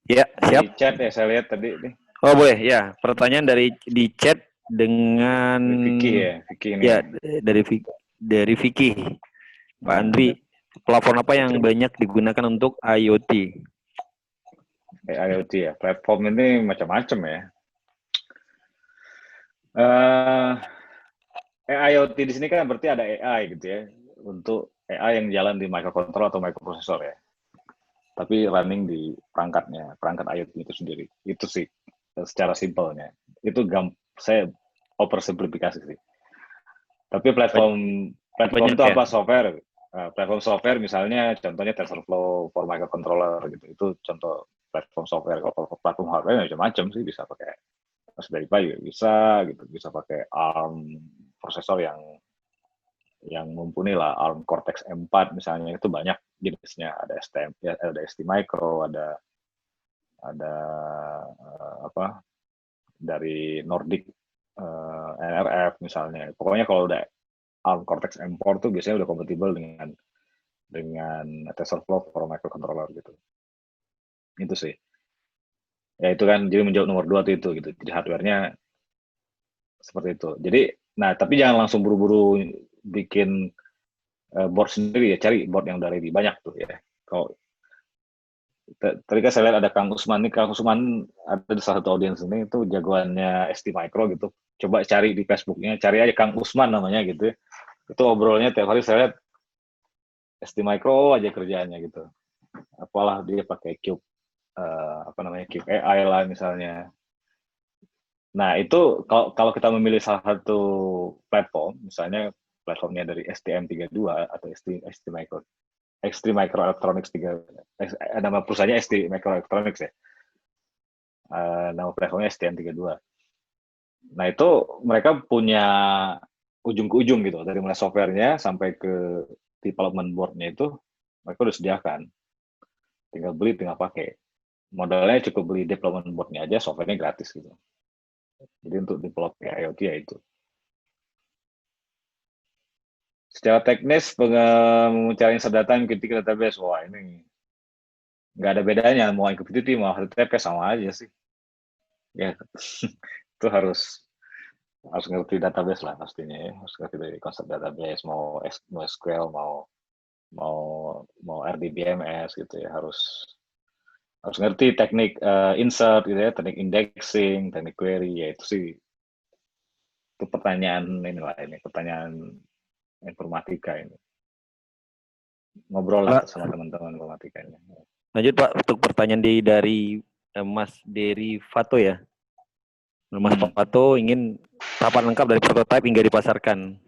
Ya, siap. Di chat ya, saya lihat tadi. Nih. Oh, boleh. Ya, pertanyaan di chat dengan... Vicky ya, Vicky ini. Ya, dari Vicky. Pak Andri, platform apa yang banyak digunakan untuk IoT? IoT ya, platform ini macam-macam ya. IoT di sini kan berarti ada AI gitu ya, untuk AI yang jalan di microcontroller atau microprocessor ya. Tapi running di perangkat IoT itu sendiri. Itu sih secara simpelnya. Itu saya oversimplifikasi sih. Tapi platform itu apa? Software. Platform software misalnya contohnya TensorFlow for microcontroller gitu. Itu contoh platform software. Kalau platform hardware macam-macam sih, bisa pakai Raspberry Pi juga bisa gitu, bisa pakai ARM prosesor yang mumpuni lah, ARM Cortex M4 misalnya, itu banyak jenisnya, ada ST Micro, ada dari Nordic NRF misalnya. Pokoknya kalau udah ARM Cortex M4 tuh biasanya udah kompatibel dengan TensorFlow for microcontroller gitu. Itu sih. Ya itu kan, jadi menjawab nomor 2 itu gitu. Jadi hardware-nya Seperti itu. Jadi, nah tapi jangan langsung buru-buru bikin board sendiri ya, cari board yang udah ready, banyak tuh ya. Kalau tadi kan saya lihat ada Kang Usman nih, Kang Usman ada di salah satu audiens ini itu jagoannya ST Micro gitu. Coba cari di Facebooknya, cari aja Kang Usman namanya gitu ya. Itu obrolnya tiap hari saya lihat ST Micro aja kerjaannya gitu. Apalah dia pakai Cube, apa namanya, Cube AI lah misalnya. Nah itu kalau kita memilih salah satu platform, misalnya platformnya dari STM32 atau ST Micro, ST Microelectronics 3, nama perusahaannya ST Microelectronics ya. Nama platformnya STM32. Nah, itu mereka punya ujung ke ujung gitu, dari mulai softwarenya sampai ke development board-nya itu mereka udah sediakan. Tinggal beli, tinggal pakai. Modalnya cukup beli development board-nya aja, softwarenya gratis gitu. Jadi untuk develop IoT ya itu. Secara teknis, mencari insert data MQTT ke database, wah ini nggak ada bedanya, mau MQTT, mau HTTP sama aja sih. Ya, itu harus ngerti database lah pastinya ya, harus ngerti dari konsep database, mau SQL, mau RDBMS gitu ya, harus ngerti teknik insert gitu ya, teknik indexing, teknik query, ya itu sih itu pertanyaan informatika ini. Ngobrol lah sama teman-teman informatika ini. Lanjut Pak, untuk pertanyaan dari Mas Derivato ya. Mas Fato ingin rapat lengkap dari prototipe hingga dipasarkan.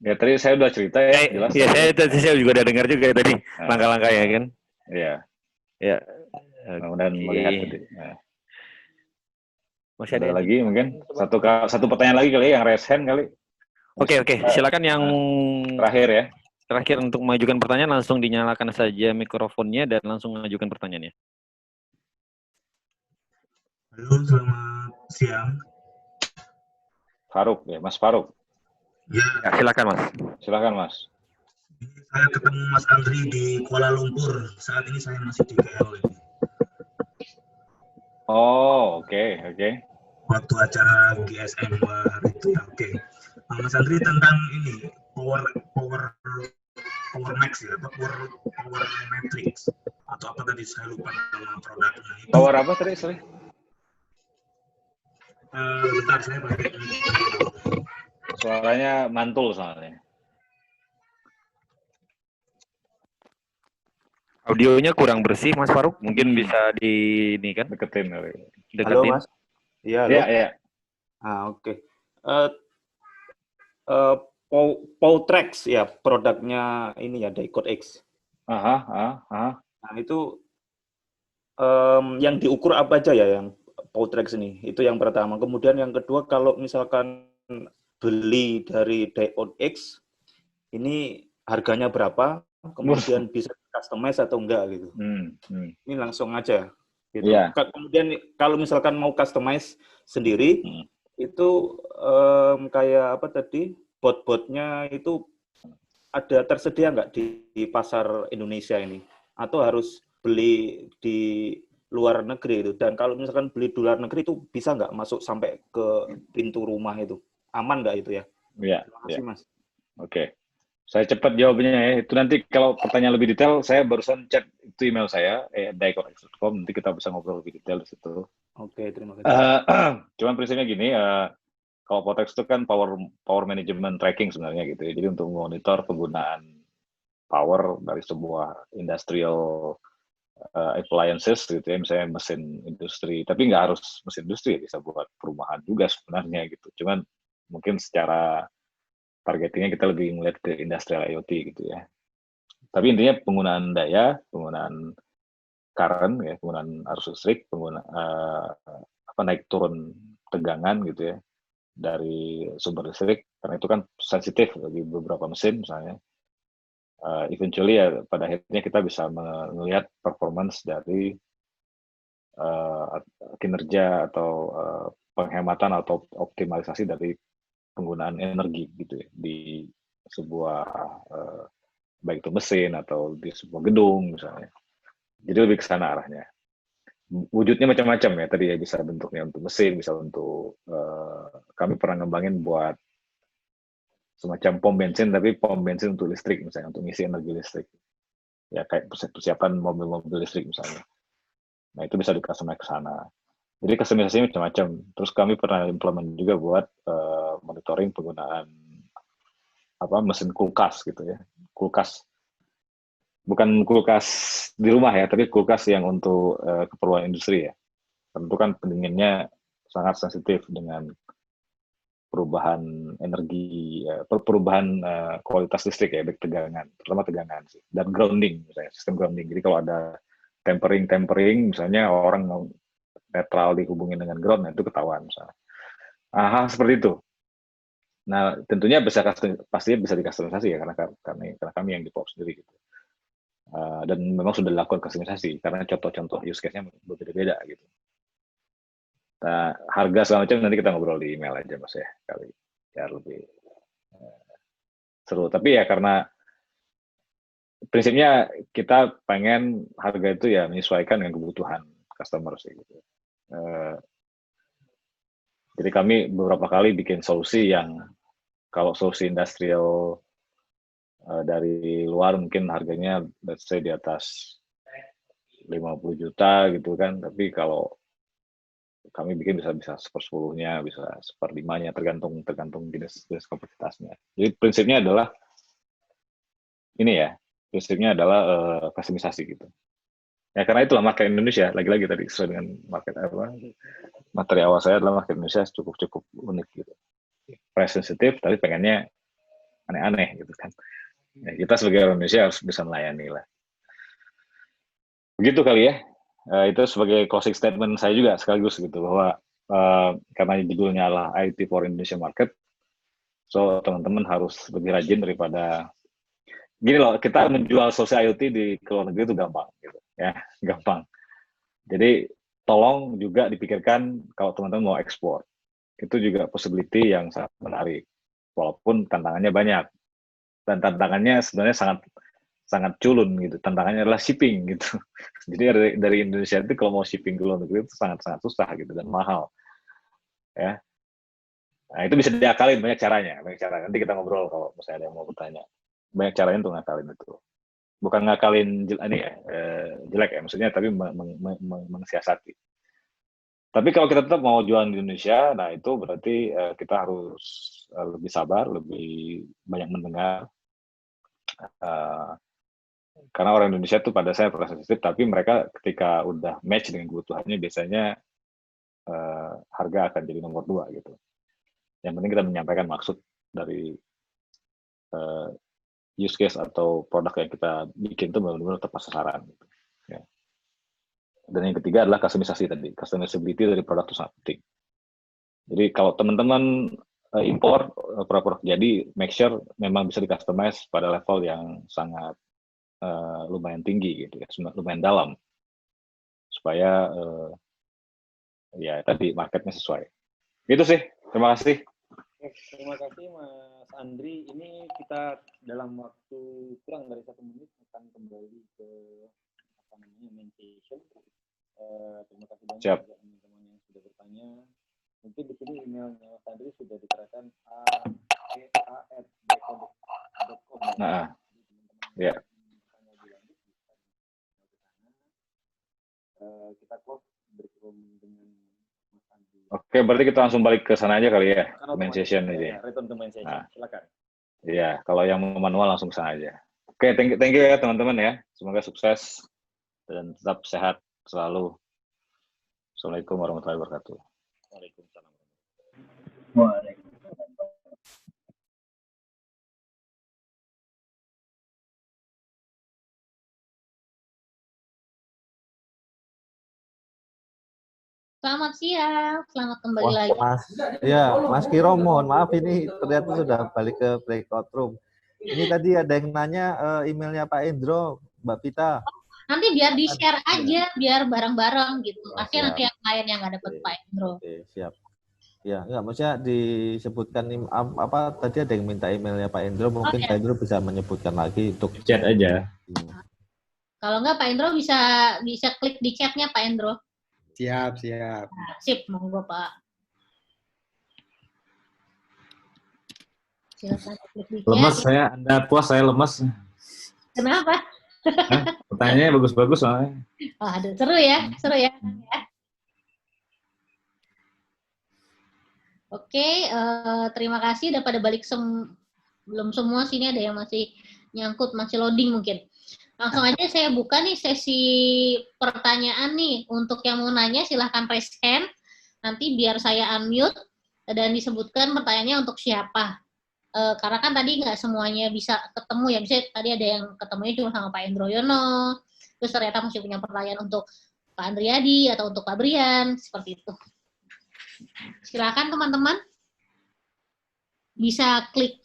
Ya tadi saya udah cerita ya, jelas. Ya saya juga udah dengar juga ya tadi langkah-langkahnya kan. Iya. Ya. Kemudian melihat tadi. Nah. Masih ada lagi mungkin satu pertanyaan lagi kali yang raise hand kali. Oke, silakan yang terakhir ya. Terakhir untuk mengajukan pertanyaan langsung dinyalakan saja mikrofonnya dan langsung mengajukan pertanyaannya. Halo, selamat siang. Faruk ya, Mas Faruk. Ya, silakan Mas. Silakan Mas. Saya ketemu Mas Andri di Kuala Lumpur. Saat ini saya masih di KL ini. Oh, oke. Waktu acara GSM itu ya, oke. Mas Andri tentang ini power max ya, atau power matrix atau apa tadi saya lupa nama produknya. Power apa tadi, sorry? Bentar saya pakai ini. Suaranya mantul soalnya. Audionya kurang bersih Mas Faruk, mungkin bisa ini kan? Deketin. Halo Mas. Iya, halo. Iya. Oke. Powtrax ya, produknya ini ya, Dicode X. Nah, itu yang diukur apa aja ya yang Powtrax ini? Itu yang pertama. Kemudian yang kedua, kalau misalkan beli dari Dicode X, ini harganya berapa? Kemudian bisa customize atau enggak gitu. Ini langsung aja. Gitu. Yeah. Kemudian kalau misalkan mau customize sendiri, itu kayak apa tadi, bot-botnya itu ada tersedia nggak di pasar Indonesia ini? Atau harus beli di luar negeri itu? Dan kalau misalkan beli di luar negeri itu bisa nggak masuk sampai ke pintu rumah itu? Aman nggak itu ya? Iya. Terima kasih Mas. Oke. Saya cepat jawabnya ya. Itu nanti kalau pertanyaan lebih detail, saya barusan chat itu email saya, daicodex.com, nanti kita bisa ngobrol lebih detail di situ. Oke, terima kasih. Cuman prinsipnya gini, kalau Powtrax itu kan power management tracking sebenarnya gitu ya. Jadi untuk monitor penggunaan power dari sebuah industrial appliances gitu ya, misalnya mesin industri. Tapi nggak harus mesin industri, bisa buat perumahan juga sebenarnya gitu. Cuman mungkin secara targetingnya kita lebih melihat ke industrial IoT gitu ya. Tapi intinya penggunaan daya, penggunaan current ya, penggunaan arus listrik, naik turun tegangan gitu ya dari sumber listrik, karena itu kan sensitif bagi beberapa mesin misalnya. Eventually ya pada akhirnya kita bisa melihat performance dari kinerja atau penghematan atau optimalisasi dari penggunaan energi gitu ya di sebuah baik itu mesin atau di sebuah gedung misalnya. Jadi lebih ke sana arahnya. wujudnya macam-macam ya tadi ya, bisa bentuknya untuk mesin, bisa untuk kami pernah ngembangin buat semacam pom bensin, tapi pom bensin untuk listrik misalnya, untuk ngisi energi listrik. Ya kayak persiapan mobil-mobil listrik misalnya. Nah itu bisa di-customize ke sana. Jadi customisasinya macam-macam. Terus kami pernah implement juga buat monitoring penggunaan mesin kulkas gitu ya. Kulkas. Bukan kulkas di rumah ya, tapi kulkas yang untuk keperluan industri ya. Tentu kan pendinginnya sangat sensitif dengan perubahan energi, perubahan kualitas listrik ya, baik tegangan, terutama tegangan sih, dan grounding misalnya, sistem grounding. Jadi kalau ada tempering misalnya orang netral dihubungin dengan ground, itu ketahuan misalnya. Seperti itu. Nah, tentunya pastinya bisa dikustomisasi ya, karena kami yang develop sendiri gitu. Dan memang sudah dilakukan kustomisasi karena contoh-contoh use case-nya berbeda-beda gitu. Nah, harga segala macam nanti kita ngobrol di email aja Mas ya, kali biar lebih seru. Tapi ya karena prinsipnya kita pengen harga itu ya menyesuaikan dengan kebutuhan customer sih gitu. Jadi kami beberapa kali bikin solusi yang kalau solusi industrial dari luar mungkin harganya let's say di atas 50 juta gitu kan, tapi kalau kami bikin bisa 1/10-nya, bisa 1/5-nya, tergantung jenis kompleksitasnya. Jadi prinsipnya adalah prinsipnya adalah customisasi gitu. Ya karena itulah market Indonesia, lagi-lagi tadi sesuai dengan materi awal saya adalah market Indonesia cukup unik gitu. Price sensitive tapi pengennya aneh-aneh gitu kan. Ya, kita sebagai orang Indonesia harus bisa melayani lah. Begitu kali ya. Itu sebagai closing statement saya juga sekaligus gitu, bahwa karena judulnya adalah IT for Indonesia Market, so teman-teman harus lebih rajin daripada gini loh, kita menjual solusi IoT di luar negeri itu gampang gitu ya, gampang. Jadi tolong juga dipikirkan kalau teman-teman mau ekspor, itu juga possibility yang sangat menarik, walaupun tantangannya banyak, dan tantangannya sebenarnya sangat culun gitu. Tantangannya adalah shipping gitu. Jadi dari Indonesia itu kalau mau shipping ke luar negeri itu sangat susah gitu dan mahal. Ya. Nah, itu bisa diakalin banyak caranya. Nanti kita ngobrol kalau misalnya ada yang mau bertanya. Banyak caranya untuk ngakalin itu. Bukan ngakalin jelek ya maksudnya, tapi mensiasati. Tapi kalau kita tetap mau jualan di Indonesia, nah itu berarti kita harus lebih sabar, lebih banyak mendengar. Karena orang Indonesia tuh pada saya sensitif, tapi mereka ketika udah match dengan kebutuhannya biasanya harga akan jadi nomor 2 gitu. Yang penting kita menyampaikan maksud dari use case atau produk yang kita bikin itu benar-benar tepat sasaran. Gitu. Ya. Dan yang ketiga adalah customisasi tadi, customizability dari produk itu sangat penting. Jadi kalau teman-teman impor produk jadi make sure memang bisa di-customize pada level yang sangat lumayan tinggi gitu ya, lumayan dalam, supaya ya tadi marketnya sesuai. Gitu sih. Terima kasih. Terima kasih Mas Andri. Ini kita dalam waktu kurang dari 1 menit akan kembali ke main session. Terima kasih banyak teman-teman yang sudah bertanya. Mungkin di sini emailnya Mas Andri sudah diterapkan aa@dekodek.com. Nah, ya. Kita close berhubung dengan Mas Andri. Oke, berarti kita langsung balik ke sana aja kali ya, main session aja. Return to main session, silakan. Iya, kalau yang manual langsung ke sana aja. Oke, thank you ya teman-teman ya. Semoga sukses dan tetap sehat selalu. Assalamualaikum warahmatullahi wabarakatuh. Waalaikumsalam. Selamat siang, selamat kembali lagi. Mas Kiro, mohon maaf ini ternyata sudah balik ke breakout room. Ini tadi ada yang nanya emailnya Pak Indro, Mbak Pita. Nanti biar di-share aja, biar bareng-bareng gitu. Pasti nanti yang lain yang nggak dapat Pak Indro. Oke, siap. Ya, enggak, maksudnya disebutkan apa tadi ada yang minta emailnya Pak Indro, mungkin Pak Indro bisa menyebutkan lagi untuk chat aja. Kalau enggak Pak Indro bisa klik di chatnya Pak Indro. Siap, siap. Nah, sip, monggo Pak. Silakan klik di Lemas chat. saya, Anda puas, saya lemas. Kenapa? Pertanyaannya bagus-bagus soalnya. Oh, aduh, seru ya. Oke, terima kasih. Udah pada balik belum semua sini, ada yang masih nyangkut, masih loading mungkin. Langsung aja saya buka nih sesi pertanyaan nih. Untuk yang mau nanya silahkan raise hand. Nanti biar saya unmute dan disebutkan pertanyaannya untuk siapa. Karena kan tadi nggak semuanya bisa ketemu ya. Misalnya tadi ada yang ketemunya cuma sama Pak Endro Yono, terus ternyata masih punya pertanyaan untuk Pak Andriadi atau untuk Pak Brian, seperti itu. Silakan teman-teman. Bisa klik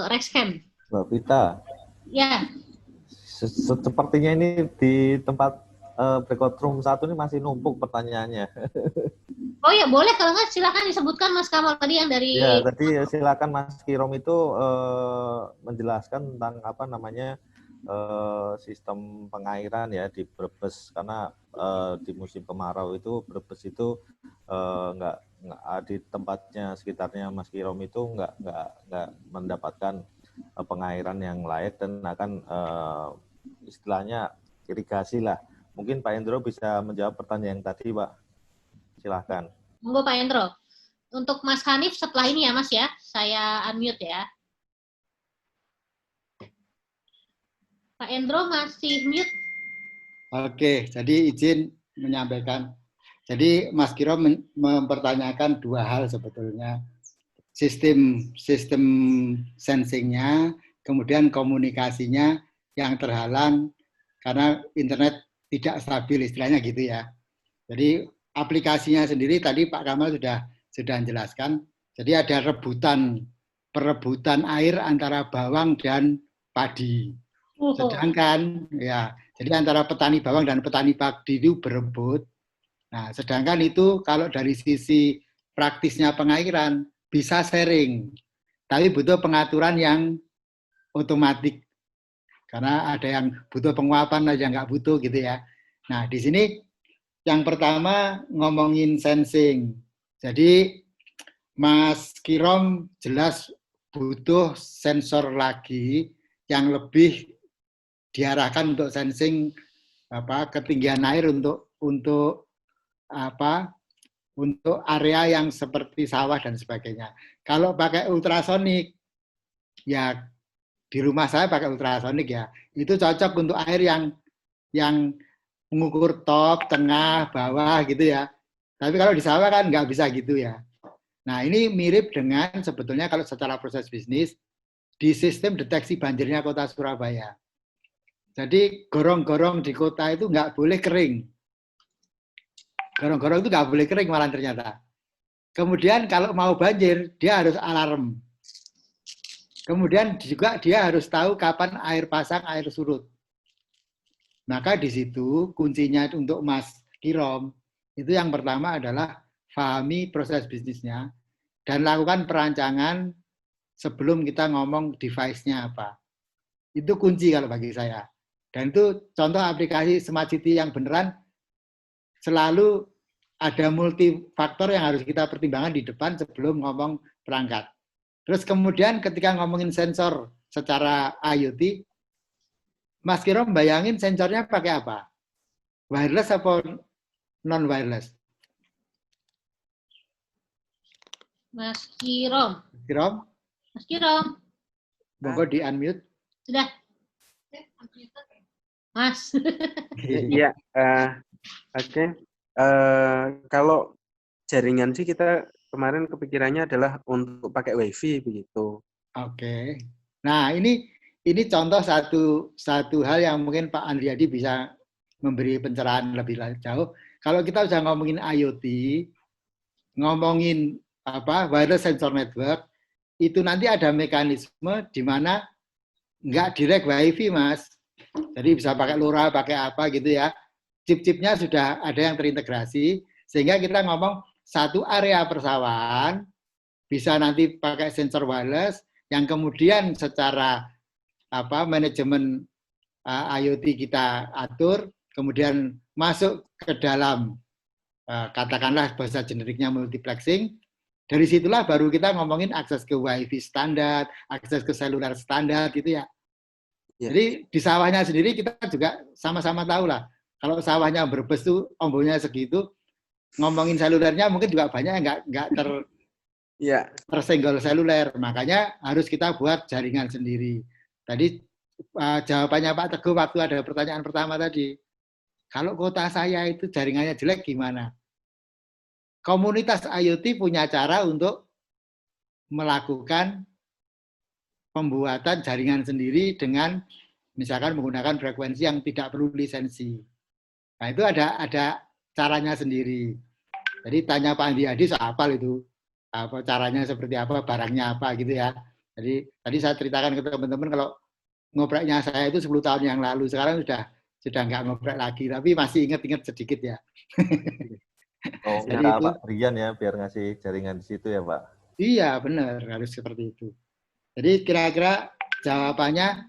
raise hand. Mbak Vita. Ya. Sepertinya ini di tempat breakout room 1 ini masih numpuk pertanyaannya. Oh ya, boleh kalau nggak silakan disebutkan Mas Kamal tadi yang dari... Ya, tadi silakan Mas Kirom itu menjelaskan tentang apa namanya sistem pengairan ya di Brebes, karena di musim kemarau itu Brebes itu nggak di tempatnya sekitarnya Mas Kirom itu nggak mendapatkan pengairan yang layak dan akan istilahnya irigasi lah. Mungkin Pak Endro bisa menjawab pertanyaan yang tadi, Pak. Silahkan. Monggo Pak Endro. Untuk Mas Hanif setelah ini ya Mas ya, saya unmute ya. Pak Endro masih mute. Oke, jadi izin menyampaikan. Jadi Mas Kiro mempertanyakan dua hal sebetulnya. Sistem sensingnya, kemudian komunikasinya yang terhalang karena internet tidak stabil, istilahnya gitu ya. Jadi aplikasinya sendiri tadi Pak Kamal sudah menjelaskan. Jadi ada perebutan air antara bawang dan padi. Sedangkan ya, jadi antara petani bawang dan petani padi itu berebut. Nah, sedangkan itu kalau dari sisi praktisnya pengairan bisa sharing, tapi butuh pengaturan yang otomatis. Karena ada yang butuh penguapan, ada yang nggak butuh gitu ya. Nah, di sini yang pertama ngomongin sensing. Jadi Mas Kirom jelas butuh sensor lagi yang lebih diarahkan untuk sensing ketinggian air untuk area yang seperti sawah dan sebagainya. Kalau pakai ultrasonik, ya di rumah saya pakai ultrasonik ya, itu cocok untuk air yang mengukur top, tengah, bawah gitu ya. Tapi kalau di sawah kan nggak bisa gitu ya. Nah ini mirip dengan sebetulnya kalau secara proses bisnis di sistem deteksi banjirnya Kota Surabaya. Jadi gorong-gorong di kota itu nggak boleh kering. Gorong-gorong itu nggak boleh kering malah ternyata. Kemudian kalau mau banjir dia harus alarm. Kemudian juga dia harus tahu kapan air pasang, air surut. Maka di situ kuncinya untuk Mas Kirom, itu yang pertama adalah pahami proses bisnisnya dan lakukan perancangan sebelum kita ngomong device-nya apa. Itu kunci kalau bagi saya. Dan itu contoh aplikasi Smart City yang beneran selalu ada multifaktor yang harus kita pertimbangkan di depan sebelum ngomong perangkat. Terus kemudian ketika ngomongin sensor secara IoT, Mas Kirom bayangin sensornya pakai apa? Wireless atau non-wireless? Mas Kirom. Mas Kirom. Monggo di unmute. Sudah. Mas. Iya, oke. Kalau jaringan sih kita kemarin kepikirannya adalah untuk pakai WiFi begitu. Oke. Nah, ini contoh satu hal yang mungkin Pak Andriadi bisa memberi pencerahan lebih jauh. Kalau kita sudah ngomongin IoT, ngomongin wireless sensor network, itu nanti ada mekanisme di mana nggak direct WiFi, Mas. Jadi bisa pakai LoRa, pakai apa gitu ya. Chip-chipnya sudah ada yang terintegrasi, sehingga kita ngomong satu area persawahan bisa nanti pakai sensor wireless yang kemudian secara manajemen IoT kita atur, kemudian masuk ke dalam katakanlah bahasa generiknya multiplexing. Dari situlah baru kita ngomongin akses ke WiFi standar, akses ke seluler standar gitu ya. Jadi di sawahnya sendiri kita juga sama-sama tahu lah. Kalau sawahnya Brebes tuh ombonya segitu, ngomongin selulernya mungkin juga banyak yang nggak tersenggol seluler. Makanya harus kita buat jaringan sendiri. Tadi jawabannya Pak Teguh waktu ada pertanyaan pertama tadi. Kalau kota saya itu jaringannya jelek gimana? Komunitas IoT punya cara untuk melakukan pembuatan jaringan sendiri dengan misalkan menggunakan frekuensi yang tidak perlu lisensi. Nah itu ada caranya sendiri. Jadi tanya Pak Andi Adi hafal itu apa caranya seperti apa, barangnya apa gitu ya. Jadi tadi saya ceritakan ke teman-teman kalau ngopreknya saya itu 10 tahun yang lalu, sekarang sudah nggak ngoprek lagi, tapi masih ingat-ingat sedikit ya. Oh, jadi minta itu, Pak Brian ya, biar ngasih jaringan di situ ya, Pak. Iya, benar, harus seperti itu. Jadi kira-kira jawabannya,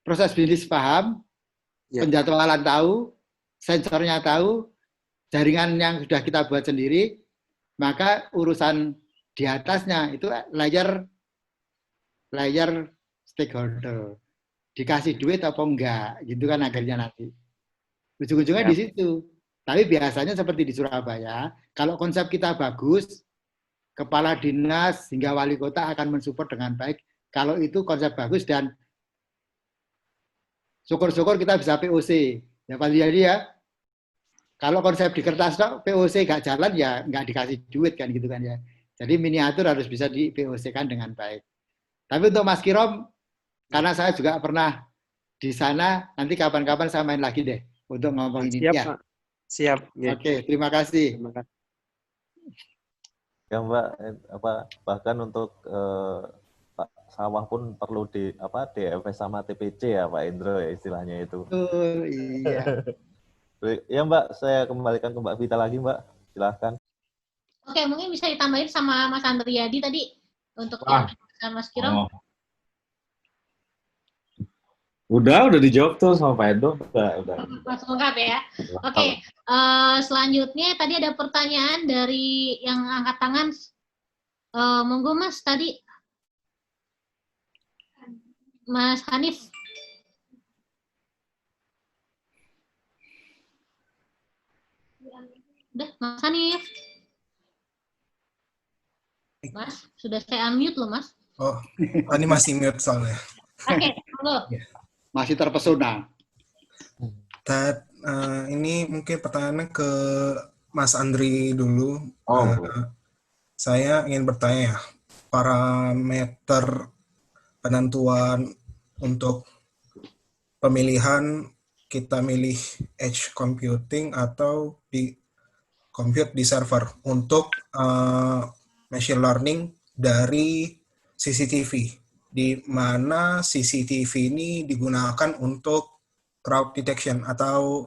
proses bisnis paham, penjadwalan tahu, sensornya tahu, jaringan yang sudah kita buat sendiri, maka urusan di atasnya itu layer stakeholder. Dikasih duit atau enggak, gitu kan akhirnya nanti. Ujung-ujungnya di situ. Tapi biasanya seperti di Surabaya, kalau konsep kita bagus, kepala dinas hingga wali kota akan mensupport dengan baik. Kalau itu konsep bagus dan syukur-syukur kita bisa POC. Ya Pak Yadi ya, kalau konsep di kertas POC nggak jalan ya nggak dikasih duit kan gitu kan ya. Jadi miniatur harus bisa di POC-kan dengan baik. Tapi untuk Mas Kirom, karena saya juga pernah di sana, nanti kapan-kapan saya main lagi deh untuk ngomong ini. Siap, ya. Pak. Siap. Oke, terima kasih. Ya Mbak, bahkan untuk Pak sawah pun perlu DFS sama TPC ya Pak Indro ya istilahnya itu. Oh iya. Ya Mbak, saya kembalikan ke Mbak Vita lagi Mbak, silahkan. Oke, mungkin bisa ditambahin sama Mas Andriadi tadi untuk Mas Kirom. Udah dijawab tuh sama Pak Edo. Udah. Langsung lengkap ya. Oke, selanjutnya tadi ada pertanyaan dari yang angkat tangan. Monggo Mas tadi. Mas Hanif. Udah, Mas Hanif. Mas, sudah saya unmute loh Mas. Oh, ini masih mute soalnya. Oke, monggo. Masih terpesona. Ini mungkin pertanyaannya ke Mas Andri dulu. Saya ingin bertanya ya, parameter penentuan untuk pemilihan kita milih edge computing atau di compute di server untuk machine learning dari CCTV. Di mana CCTV ini digunakan untuk crowd detection atau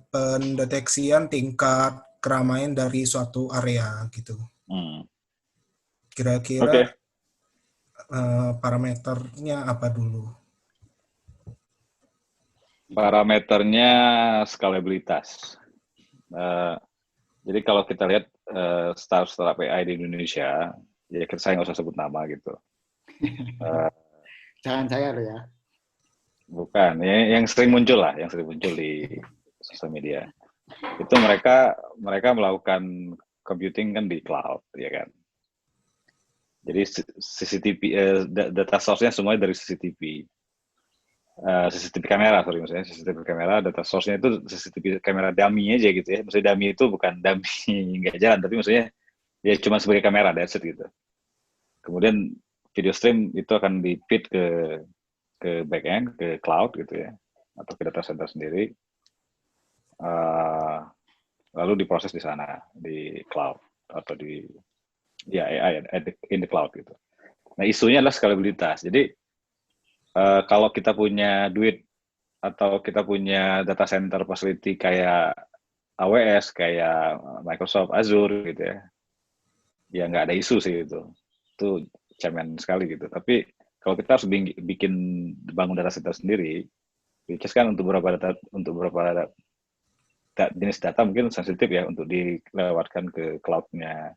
pendeteksian tingkat keramaian dari suatu area gitu. Kira-kira parameternya apa dulu? Parameternya scalabilitas. Jadi kalau kita lihat startup AI di Indonesia, ya saya nggak usah sebut nama gitu. Jangan saya loh ya. Bukan, yang sering muncul lah, yang sering muncul di sosial media. Itu mereka melakukan computing kan di cloud, ya kan. Jadi CCTV, data source-nya semuanya dari CCTV. CCTV kamera, maksudnya CCTV kamera, data source-nya itu CCTV kamera dummy aja gitu ya. Maksudnya dummy itu bukan dummy nggak jalan, tapi maksudnya ya cuma sebagai kamera, that's it gitu. Kemudian video stream itu akan di-feed ke back-end, ke cloud gitu ya, atau ke data center sendiri, lalu diproses di sana, di cloud, atau di AI in the cloud gitu. Nah isunya adalah scalabilitas. Jadi kalau kita punya duit atau kita punya data center facility kayak AWS, kayak Microsoft Azure gitu ya nggak ada isu sih itu cemen sekali gitu. Tapi kalau kita harus bangun data center sendiri, which is kan untuk beberapa jenis data mungkin sensitif ya untuk dilewatkan ke cloud-nya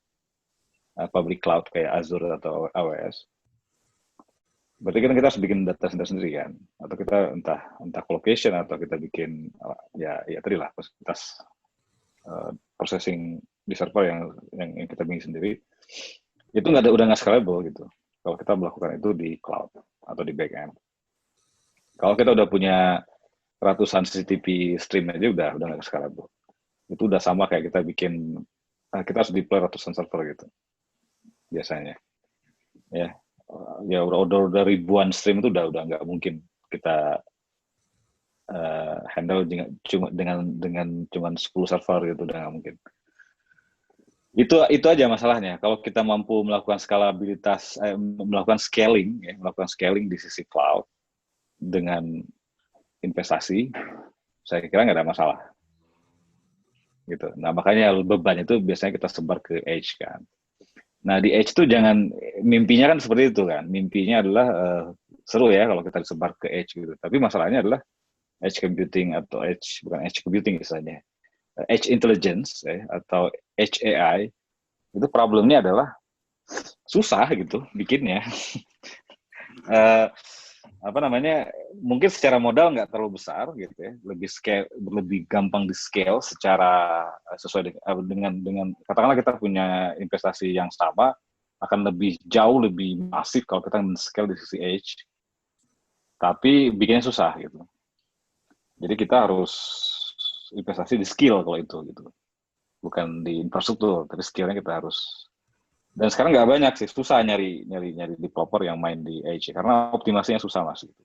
public cloud kayak Azure atau AWS. Berarti kan kita harus bikin data center sendiri kan, atau kita entah colocation atau kita bikin ya tadi lah fasilitas processing di server yang kita bikin sendiri. Itu udah nggak scalable gitu. Kalau kita melakukan itu di cloud atau di backend. Kalau kita udah punya ratusan CCTV stream aja udah nggak scalable. Itu udah sama kayak kita kita harus deploy ratusan server gitu. Biasanya. Ya udah ribuan stream itu udah nggak mungkin kita handle dengan cuma 10 server gitu, udah nggak mungkin. Itu aja masalahnya. Kalau kita mampu melakukan skalabilitas, melakukan scaling di sisi cloud dengan investasi, saya kira nggak ada masalah. Gitu. Nah makanya beban itu biasanya kita sebar ke edge kan. Nah di edge itu mimpinya kan seperti itu kan. Mimpinya adalah seru ya kalau kita disebar ke edge gitu. Tapi masalahnya adalah edge computing atau bukan edge computing istilahnya. Edge intelligence atau edge AI itu problemnya adalah susah gitu bikinnya. Mungkin secara modal nggak terlalu besar gitu ya, lebih gampang di scale secara sesuai dengan katakanlah kita punya investasi yang sama, akan jauh lebih masif kalau kita men-scale di sisi edge, tapi bikinnya susah gitu. Jadi kita harus investasi di skill kalau itu gitu, bukan di infrastruktur, tapi skillnya kita harus. Dan sekarang nggak banyak sih, susah nyari developer yang main di edge karena optimasinya susah mas. Gitu.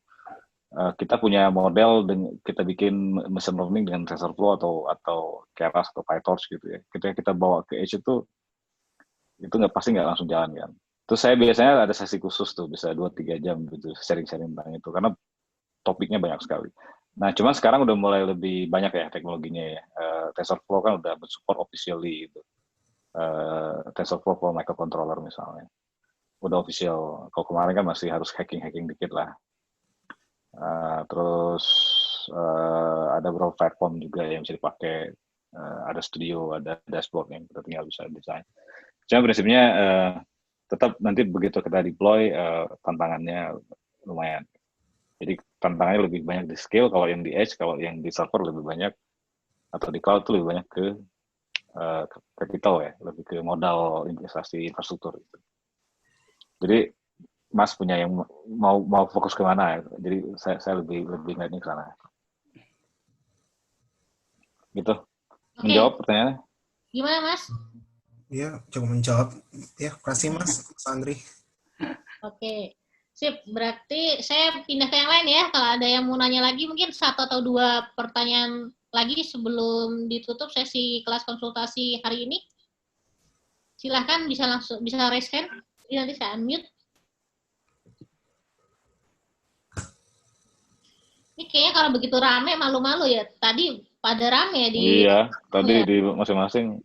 Kita punya model kita bikin machine learning dengan TensorFlow atau Keras atau PyTorch gitu ya. Kita bawa ke edge itu pasti nggak langsung jalan kan. Terus saya biasanya ada sesi khusus tuh bisa 2-3 jam gitu sharing-sharing tentang itu karena topiknya banyak sekali. Nah cuman sekarang udah mulai lebih banyak ya teknologinya ya. TensorFlow kan udah support officially gitu. TensorFlow for microcontroller misalnya udah official. Kalau kemarin kan masih harus hacking dikit lah. Terus ada beberapa platform juga yang bisa dipakai. Ada studio, ada dashboard yang kita tinggal bisa desain. Cuma prinsipnya tetap nanti begitu kita deploy tantangannya lumayan. Jadi tantangannya lebih banyak di scale kalau yang di edge, kalau yang di server lebih banyak atau di cloud itu lebih banyak ke capital ya, lebih ke modal investasi infrastruktur gitu. Jadi Mas punya yang mau fokus ke mana ya? Jadi saya lebih ngeliatnya ke sana. Gitu. Okay. Menjawab pertanyaannya? Gimana Mas? Iya, coba menjawab. Ya, kasih Mas Andri. Oke. Sip, berarti saya pindah ke yang lain ya. Kalau ada yang mau nanya lagi mungkin 1 atau 2 pertanyaan lagi sebelum ditutup sesi kelas konsultasi hari ini. Silahkan bisa raise hand. Jadi nanti saya unmute. Ini kayaknya kalau begitu rame malu-malu ya. Tadi pada rame ya di. Iya, tadi di masing-masing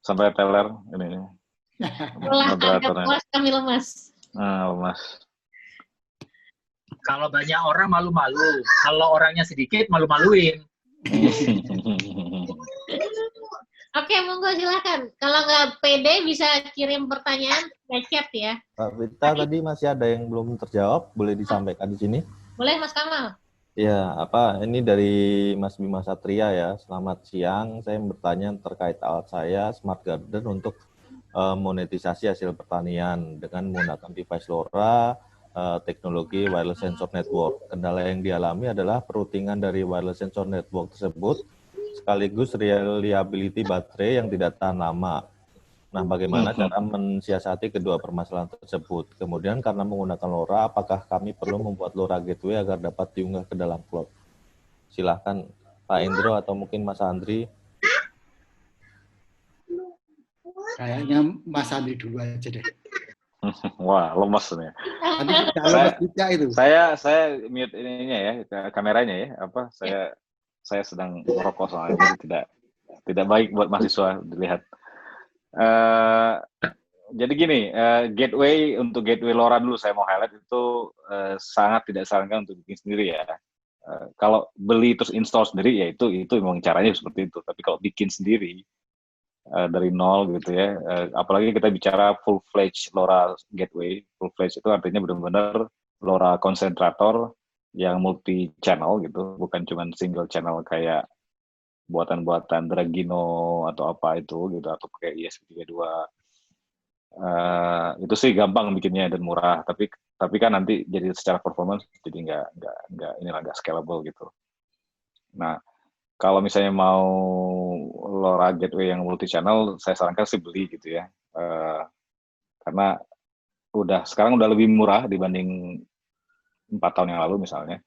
sampai teler ini. Agak puas kami lemas. Lemas. Kalau banyak orang malu-malu, kalau orangnya sedikit malu-maluin. Oke, monggo silakan. Kalau nggak pede bisa kirim pertanyaan ke chat ya. Pak Vita tadi masih ada yang belum terjawab, boleh disampaikan di sini? Boleh Mas Kamal. Ya, ini dari Mas Bima Satria ya. Selamat siang, saya bertanya terkait alat saya Smart Garden untuk monetisasi hasil pertanian dengan menggunakan device LoRa, teknologi wireless sensor network. Kendala yang dialami adalah perutingan dari wireless sensor network tersebut sekaligus reliability baterai yang tidak tahan lama. Nah, bagaimana cara mensiasati kedua permasalahan tersebut? Kemudian karena menggunakan LoRa, apakah kami perlu membuat LoRa gateway agar dapat diunggah ke dalam cloud? Silahkan Pak Indro atau mungkin Mas Andri. Kayaknya Mas Andri dulu aja deh. Wah, lemes nih. Saya mute ininya ya, kameranya ya. Saya sedang merokok soalnya, jadi tidak baik buat mahasiswa dilihat. Jadi gini, gateway LoRa dulu saya mau highlight itu sangat tidak disarankan untuk bikin sendiri ya. Kalau beli terus install sendiri ya itu memang caranya seperti itu. Tapi kalau bikin sendiri dari nol gitu ya, apalagi kita bicara full-fledged LoRa gateway. Full-fledged itu artinya benar-benar LoRa konsentrator yang multi channel gitu, bukan cuma single channel kayak buatan-buatan Dragino atau apa itu gitu, atau kayak ESP32. Itu sih gampang bikinnya dan murah, tapi kan nanti jadi secara performance jadi nggak scalable gitu. Nah, kalau misalnya mau LoRa gateway yang multi channel, saya sarankan sih beli gitu ya, karena sekarang udah lebih murah dibanding 4 tahun yang lalu misalnya.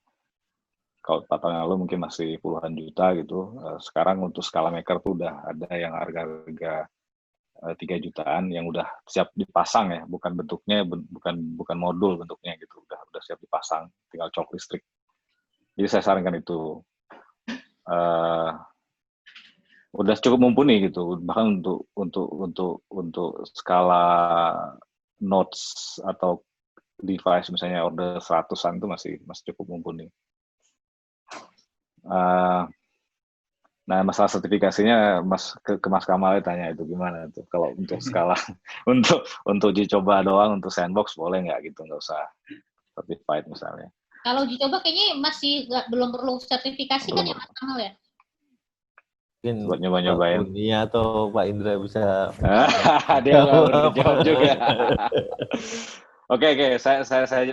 Kalau 4 tahun yang lalu mungkin masih puluhan juta gitu. Sekarang untuk skala maker tuh udah ada yang harga-harga 3 jutaan yang udah siap dipasang ya, bukan bentuknya bukan modul bentuknya gitu, udah siap dipasang, tinggal colok listrik. Jadi saya sarankan itu. Udah cukup mumpuni gitu, bahkan untuk skala nodes atau device misalnya order 100-an itu masih cukup mumpuni. Nah, masalah sertifikasinya ke Mas Kamal tanya itu gimana tuh kalau untuk skala untuk uji coba doang, untuk sandbox boleh nggak gitu, nggak usah certified misalnya. Kalau uji coba kayaknya masih belum perlu sertifikasi kan ya Mas Kamal ya? Mungkin buat nyoba-nyobain. Bunia atau Pak Indra bisa. Dia nggak jawab juga. Oke, saya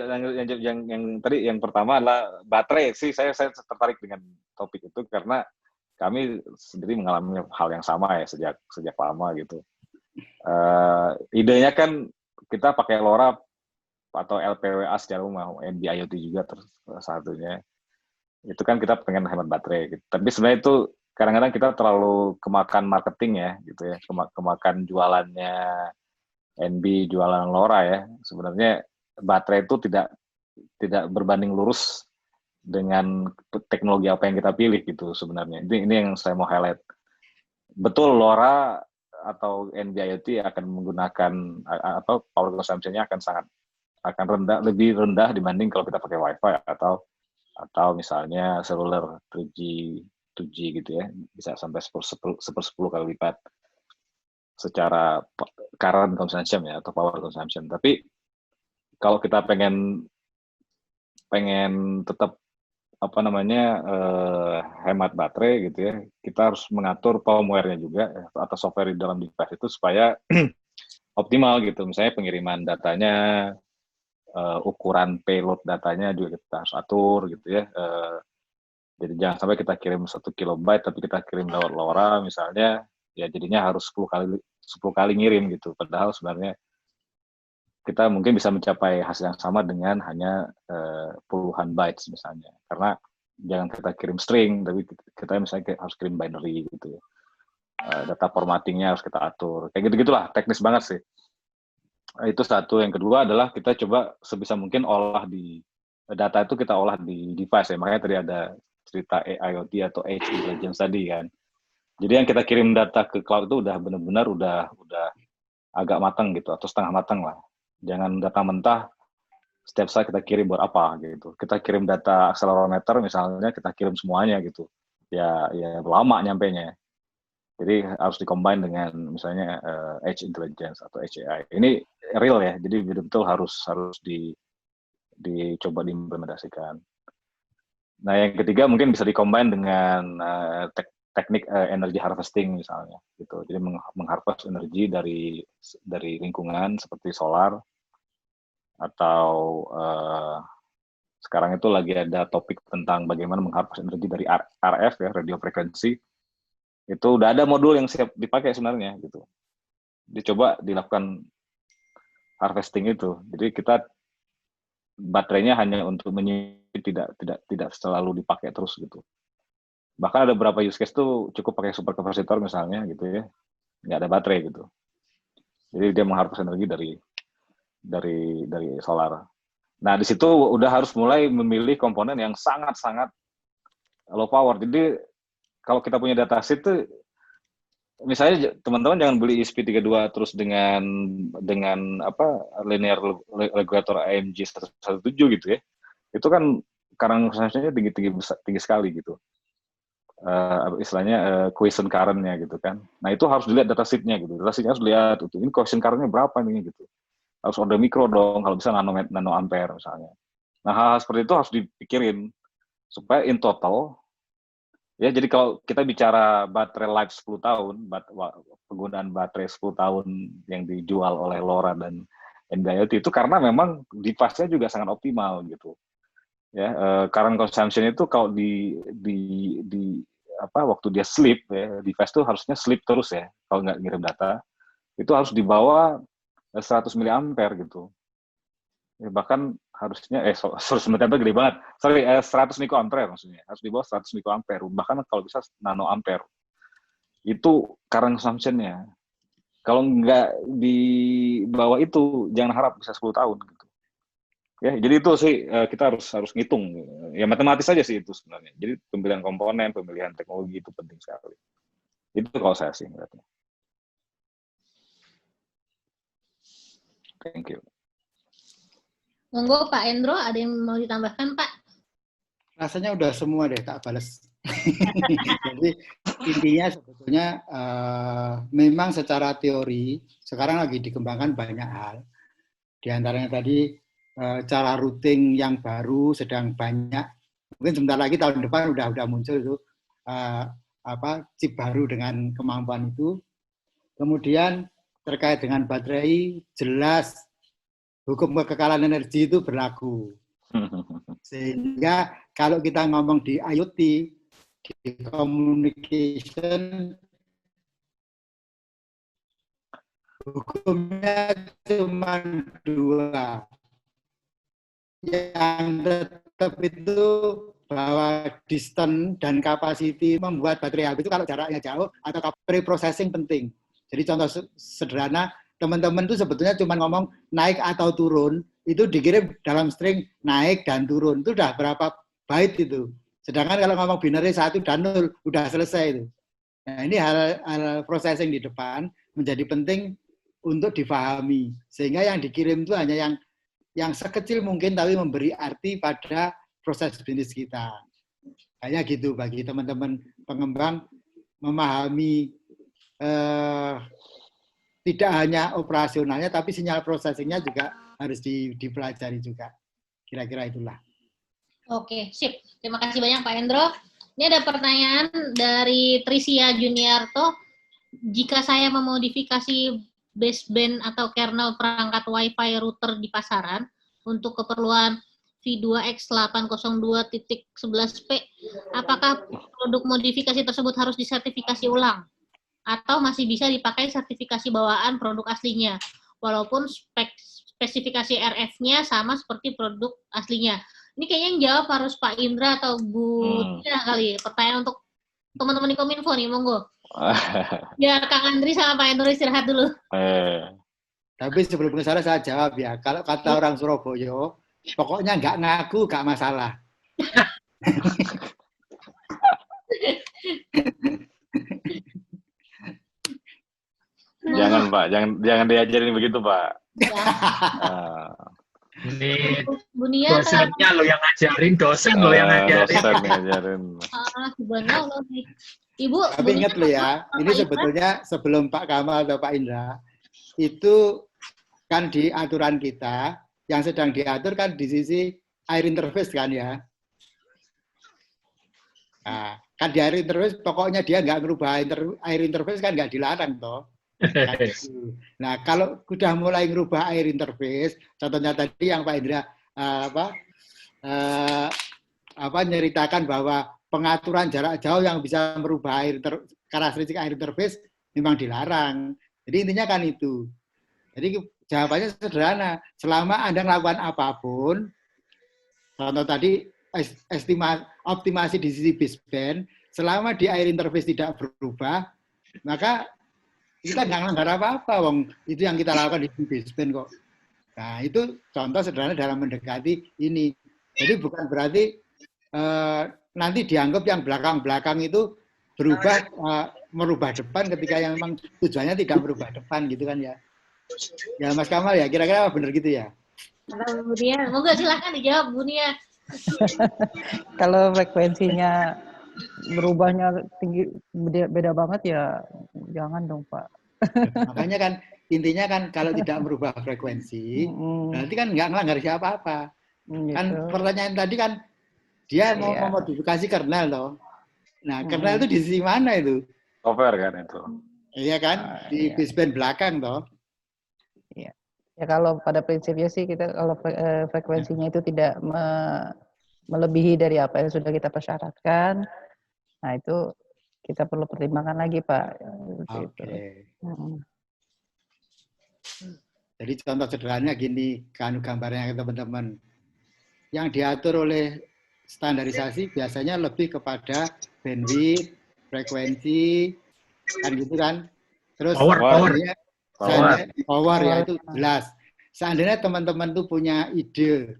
lanjut yang tadi, yang pertama adalah baterai sih. Saya tertarik dengan topik itu karena kami sendiri mengalami hal yang sama ya sejak lama gitu. Idenya kan kita pakai LoRa atau LPWA secara umum, NB-IoT juga satunya. Itu kan kita pengen hemat baterai gitu. Tapi sebenarnya itu kadang-kadang kita terlalu kemakan marketing ya gitu ya, kemakan jualannya NB, jualan LoRa ya. Sebenarnya baterai itu tidak berbanding lurus dengan teknologi apa yang kita pilih gitu sebenarnya. Ini yang saya mau highlight. Betul, LoRa atau NB-IoT akan menggunakan atau power consumption-nya akan lebih rendah dibanding kalau kita pakai Wi-Fi atau misalnya seluler 2G gitu ya, bisa sampai 10 kali lipat secara current consumption ya, atau power consumption. Tapi kalau kita pengen tetap hemat baterai gitu ya, kita harus mengatur firmware-nya juga atau software di dalam device itu supaya optimal gitu. Misalnya pengiriman datanya, ukuran payload datanya juga kita harus atur gitu ya. Jadi jangan sampai kita kirim 1 kilobyte tapi kita kirim lewat LoRa misalnya, ya jadinya harus 10 kali ngirim gitu. Padahal sebenarnya kita mungkin bisa mencapai hasil yang sama dengan hanya puluhan bytes misalnya. Karena jangan kita kirim string, tapi kita misalnya harus kirim binary gitu ya. Data formattingnya harus kita atur. Kayak gitu-gitulah, teknis banget sih. Itu satu. Yang kedua adalah kita coba sebisa mungkin data itu kita olah di device ya. Makanya tadi ada cerita IoT atau Edge Intelligence tadi kan. Jadi yang kita kirim data ke cloud itu udah benar-benar udah agak matang gitu, atau setengah matang lah. Jangan data mentah setiap saat kita kirim buat apa gitu. Kita kirim data accelerometer misalnya, kita kirim semuanya gitu. Ya lama nyampenya. Jadi harus dikombin dengan misalnya Edge Intelligence atau Edge AI. Ini real ya, jadi betul-betul harus dicoba diimplementasikan. Nah, yang ketiga mungkin bisa dikombin dengan teknik energy harvesting misalnya gitu. Jadi mengharvest energi dari lingkungan seperti solar, atau sekarang itu lagi ada topik tentang bagaimana mengharvest energi dari RF ya, radio frekuensi. Itu udah ada modul yang siap dipakai sebenarnya gitu. Dicoba dilakukan harvesting itu. Jadi kita baterainya hanya untuk tidak selalu dipakai terus gitu. Bahkan ada beberapa use case tuh cukup pakai supercapacitor misalnya gitu ya, nggak ada baterai gitu. Jadi dia mengharvest energi dari solar. Nah di situ udah harus mulai memilih komponen yang sangat low power. Jadi kalau kita punya datasheet tuh, misalnya teman-teman jangan beli ESP32 terus dengan linear regulator AMG 117 gitu ya. Itu kan current consumption-nya tinggi sekali gitu. Istilahnya question current-nya gitu kan. Nah itu harus dilihat data sheet-nya gitu. Data sheet-nya harus dilihat gitu. Ini question current-nya berapa nih gitu. Harus order mikro dong, kalau bisa nano ampere misalnya. Nah hal-hal seperti itu harus dipikirin supaya in total ya. Jadi kalau kita bicara baterai life 10 tahun, penggunaan baterai 10 tahun yang dijual oleh LoRa dan NB-IoT itu karena memang device-nya juga sangat optimal gitu. Ya, current consumption itu kalau waktu dia sleep ya, device itu harusnya sleep terus ya, kalau nggak ngirim data itu harus di bawah 100 mAh gitu ya, bahkan harusnya 100 mAh gede banget, 100 microampere maksudnya, harus di bawah 100 microampere, bahkan kalau bisa nano ampere itu current consumption-nya. Kalau nggak di bawah itu jangan harap bisa 10 tahun gitu ya. Jadi itu sih kita harus ngitung ya, matematis aja sih itu sebenarnya. Jadi pemilihan komponen, pemilihan teknologi itu penting sekali. Itu kalau saya sih ngeliatnya. Thank you. Monggo Pak Endro, ada yang mau ditambahkan Pak? Rasanya udah semua deh tak balas. Jadi intinya sebetulnya memang secara teori sekarang lagi dikembangkan banyak hal. Di antaranya tadi cara routing yang baru sedang banyak. Mungkin sebentar lagi tahun depan udah muncul itu chip baru dengan kemampuan itu. Kemudian terkait dengan baterai, jelas hukum kekekalan energi itu berlaku. Sehingga kalau kita ngomong di IoT, di communication, hukumnya cuma 2. Yang tetap itu bahwa distance dan capacity membuat baterai HP itu kalau jaraknya jauh atau pre-processing penting. Jadi contoh sederhana, teman-teman itu sebetulnya cuma ngomong naik atau turun, itu dikirim dalam string naik dan turun, itu udah berapa byte itu. Sedangkan kalau ngomong binary 1 dan 0, udah selesai itu. Nah ini hal processing di depan menjadi penting untuk difahami. Sehingga yang dikirim itu hanya yang sekecil mungkin tapi memberi arti pada proses bisnis kita. Hanya gitu bagi teman-teman pengembang memahami tidak hanya operasionalnya tapi sinyal processingnya juga harus dipelajari juga. Kira-kira itulah. Oke, sip. Terima kasih banyak Pak Endro. Ini ada pertanyaan dari Trisia Juniarto. Jika saya memodifikasi baseband atau kernel perangkat Wi-Fi router di pasaran untuk keperluan V2X802.11p, apakah produk modifikasi tersebut harus disertifikasi ulang? Atau masih bisa dipakai sertifikasi bawaan produk aslinya, walaupun spesifikasi RF-nya sama seperti produk aslinya? Ini kayaknya yang jawab harus Pak Indra atau Bu Tina kali. Pertanyaan untuk teman-teman di Kominfo nih, monggo. Biar Kang Andri sama Pak Endro istirahat dulu. Tapi sebelum ke sana saya jawab ya. Kalau kata orang Surabaya, pokoknya nggak ngaku nggak masalah. Jangan Pak, jangan diajarin begitu Pak. Ini Bunia dosennya lo yang ngajarin, dosen lo yang ngajarin. Dosen ngajarin. Subhanallah nih. Ibu, tapi ingat lo ya, ini sebetulnya sebelum Pak Kamal atau Pak Indra, itu kan di aturan kita, yang sedang diatur kan di sisi air interface kan ya. Nah, kan di air interface pokoknya dia nggak merubah air interface kan nggak dilarang toh. Nah, kalau sudah mulai merubah air interface, contohnya tadi yang Pak Indra nyeritakan bahwa pengaturan jarak jauh yang bisa merubah karakteristik air interface memang dilarang. Jadi intinya kan itu. Jadi jawabannya sederhana. Selama Anda melakukan apapun, contoh tadi optimasi di sisi baseband, selama di air interface tidak berubah, maka kita nggak melanggar apa-apa, wong itu yang kita lakukan di baseband kok. Nah itu contoh sederhana dalam mendekati ini. Jadi bukan berarti nanti dianggap yang belakang-belakang itu berubah merubah depan ketika yang memang tujuannya tidak merubah depan gitu kan ya. Ya Mas Kamal ya, kira-kira benar gitu ya? Bu Nia, monggo silahkan dijawab Bu Nia. Kalau frekuensinya berubahnya tinggi beda banget ya jangan dong Pak. Makanya kan intinya kan kalau tidak merubah frekuensi berarti kan nggak ngelanggar siapa-apa. Kan pertanyaan tadi kan dia mau memodifikasi kernel loh. Nah kernel itu di sisi mana itu? Software kan itu. Iya kan di baseband belakang toh. Iya. Ya kalau pada prinsipnya sih kita kalau frekuensinya itu tidak melebihi dari apa yang sudah kita persyaratkan, nah itu kita perlu pertimbangkan lagi Pak. Oke. Jadi contoh sederhananya gini, kan gambarnya ke teman-teman. Yang diatur oleh standarisasi biasanya lebih kepada bandwidth, frekuensi, kan gitu kan. Terus power ya itu jelas. Seandainya teman-teman tuh punya ide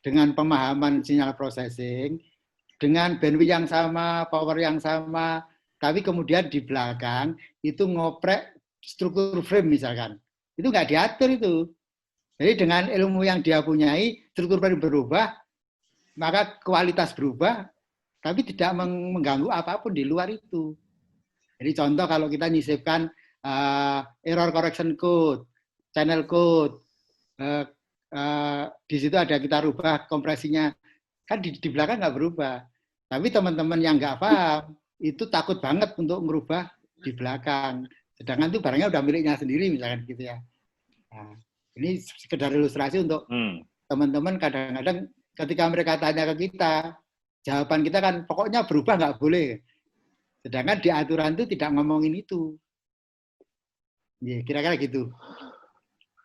dengan pemahaman sinyal processing, dengan bandwidth yang sama, power yang sama, tapi kemudian di belakang itu ngoprek struktur frame misalkan. Itu nggak diatur itu. Jadi dengan ilmu yang dia punyai, struktur frame berubah, maka kualitas berubah, tapi tidak mengganggu apapun di luar itu. Jadi contoh kalau kita nyisipkan error correction code, channel code, di situ ada kita rubah kompresinya, kan di belakang nggak berubah. Tapi teman-teman yang nggak paham, itu takut banget untuk merubah di belakang. Sedangkan itu barangnya udah miliknya sendiri misalkan gitu ya. Nah, ini sekedar ilustrasi untuk teman-teman kadang-kadang ketika mereka tanya ke kita, jawaban kita kan pokoknya berubah nggak boleh. Sedangkan di aturan itu tidak ngomongin itu. Ya, kira-kira gitu.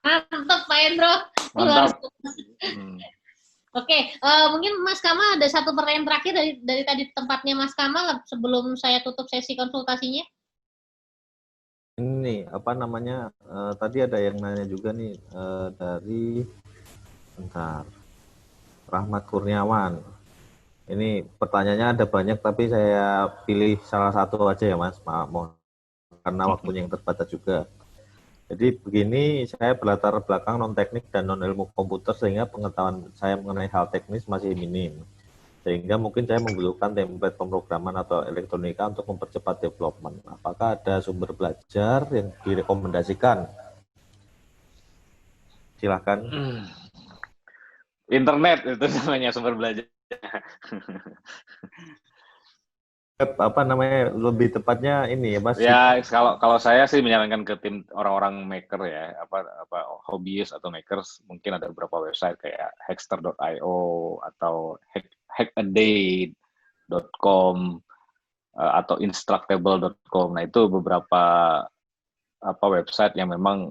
Mantap Pak Hendro. Mantap. Oke, mungkin Mas Kamal ada satu pertanyaan terakhir dari tadi tempatnya Mas Kamal sebelum saya tutup sesi konsultasinya. Ini apa namanya? Tadi ada yang nanya juga nih dari Rahmat Kurniawan. Ini pertanyaannya ada banyak tapi saya pilih salah satu aja ya Mas. Maaf karena waktunya yang terbatas juga. Jadi begini, saya berlatar belakang non-teknik dan non-ilmu komputer sehingga pengetahuan saya mengenai hal teknis masih minim. Sehingga mungkin saya membutuhkan template pemrograman atau elektronika untuk mempercepat development. Apakah ada sumber belajar yang direkomendasikan? Silahkan. Internet itu namanya sumber belajar. Apa namanya, lebih tepatnya ini ya Mas? Ya kalau saya sih menyarankan ke tim orang-orang maker ya, apa hobbyist atau makers, mungkin ada beberapa website kayak hackster.io atau hackaday.com atau instructable.com. Nah itu beberapa website yang memang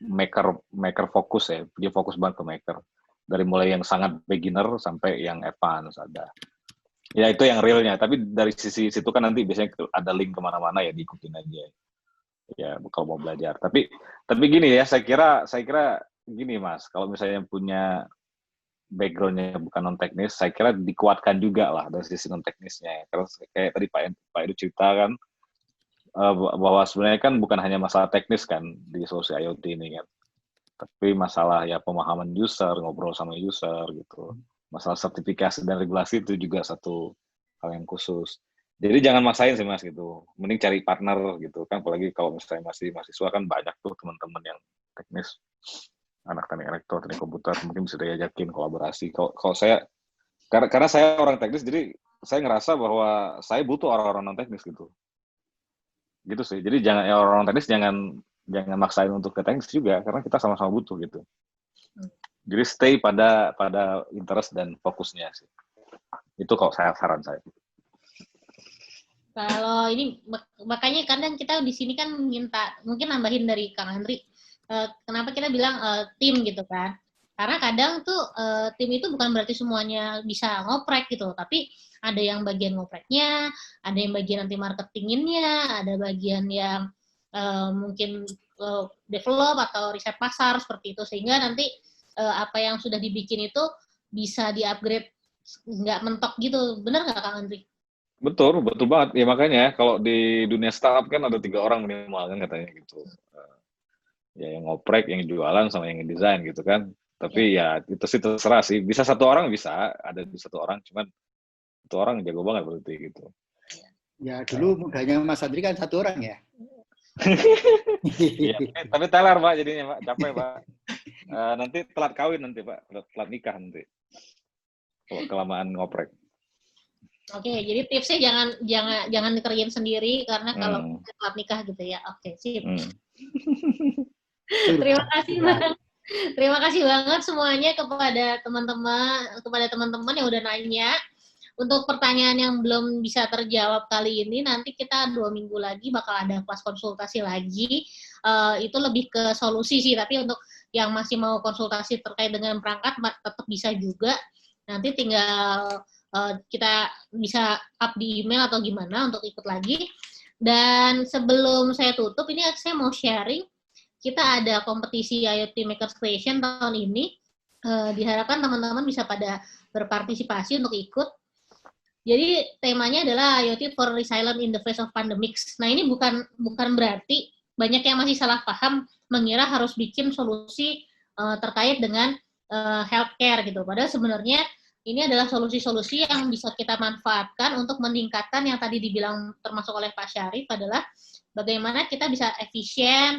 maker fokus ya, dia fokus banget ke maker, dari mulai yang sangat beginner sampai yang advance ada. Ya itu yang realnya, tapi dari sisi situ kan nanti biasanya ada link kemana-mana ya, diikutin aja. Ya kalau mau belajar. Tapi gini ya, saya kira gini Mas, kalau misalnya punya background-nya bukan non teknis, saya kira dikuatkan juga lah dari sisi non teknisnya. Karena kayak tadi Pak Edu cerita kan, bahwa sebenarnya kan bukan hanya masalah teknis kan di solusi IoT ini kan, tapi masalah ya pemahaman user, ngobrol sama user gitu. Masalah sertifikasi dan regulasi itu juga satu hal yang khusus. Jadi jangan maksain sih Mas gitu. Mending cari partner gitu kan, apalagi kalau misalnya masih mahasiswa kan banyak tuh teman-teman yang teknis, anak teknik elektro, teknik komputer, mungkin bisa diajakin kolaborasi. Kalau saya, karena saya orang teknis, jadi saya ngerasa bahwa saya butuh orang-orang non teknis gitu. Gitu sih. Jadi jangan orang teknis jangan maksain untuk ke teknis juga, karena kita sama-sama butuh gitu. Jadi stay pada interest dan fokusnya sih. Itu kalau saran saya. Kalau ini makanya kadang kita di sini kan minta mungkin nambahin dari Kang Andri. Kenapa kita bilang tim gitu kan? Karena kadang tuh tim itu bukan berarti semuanya bisa ngoprek gitu, tapi ada yang bagian ngopreknya, ada yang bagian nanti marketinginnya, ada bagian yang mungkin develop atau riset pasar seperti itu, sehingga nanti apa yang sudah dibikin itu bisa di-upgrade, nggak mentok gitu. Benar nggak Kang Andri? Betul banget. Ya makanya kalau di dunia startup kan ada 3 orang minimal kan katanya gitu. Ya yang ngoprek, yang jualan, sama yang desain gitu kan. Tapi ya itu sih terserah sih. Bisa satu orang bisa, ada di satu orang, cuman satu orang jago banget berarti gitu. Ya dulu mudanya Mas Andri kan satu orang ya. Iya, tapi teler Pak jadinya Pak, capek Pak. Nanti telat kawin nanti Pak, telat nikah nanti. Kalau kelamaan ngoprek. Oke, jadi tipsnya jangan dikerjain sendiri karena kalau telat nikah gitu ya. Oke, sip. Terima kasih Bang. Terima kasih banget semuanya kepada teman-teman yang udah nanya. Untuk pertanyaan yang belum bisa terjawab kali ini, nanti kita 2 minggu lagi bakal ada kelas konsultasi lagi. Itu lebih ke solusi sih, tapi untuk yang masih mau konsultasi terkait dengan perangkat tetap bisa juga. Nanti tinggal kita bisa up di email atau gimana untuk ikut lagi. Dan sebelum saya tutup, ini saya mau sharing. Kita ada kompetisi IoT Makers Creation tahun ini. Diharapkan teman-teman bisa pada berpartisipasi untuk ikut. Jadi temanya adalah IoT for Resilience in the Face of Pandemics. Nah ini bukan berarti banyak yang masih salah paham mengira harus bikin solusi terkait dengan healthcare gitu. Padahal sebenarnya ini adalah solusi-solusi yang bisa kita manfaatkan untuk meningkatkan yang tadi dibilang termasuk oleh Pak Syarif adalah bagaimana kita bisa efisien,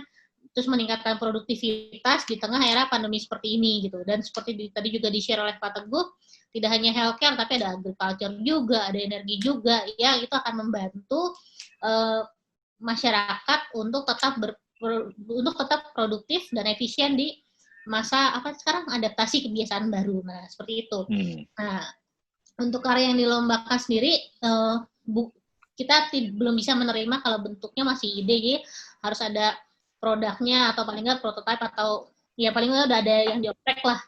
terus meningkatkan produktivitas di tengah era pandemi seperti ini gitu. Dan seperti tadi juga di-share oleh Pak Teguh, tidak hanya healthcare tapi ada agriculture juga, ada energi juga, ya itu akan membantu masyarakat untuk tetap produktif dan efisien di masa sekarang adaptasi kebiasaan baru. Nah seperti itu. Nah untuk karya yang dilombakan sendiri kita belum bisa menerima kalau bentuknya masih ide, jadi harus ada produknya atau paling nggak prototype atau ya paling nggak udah ada yang dioprek lah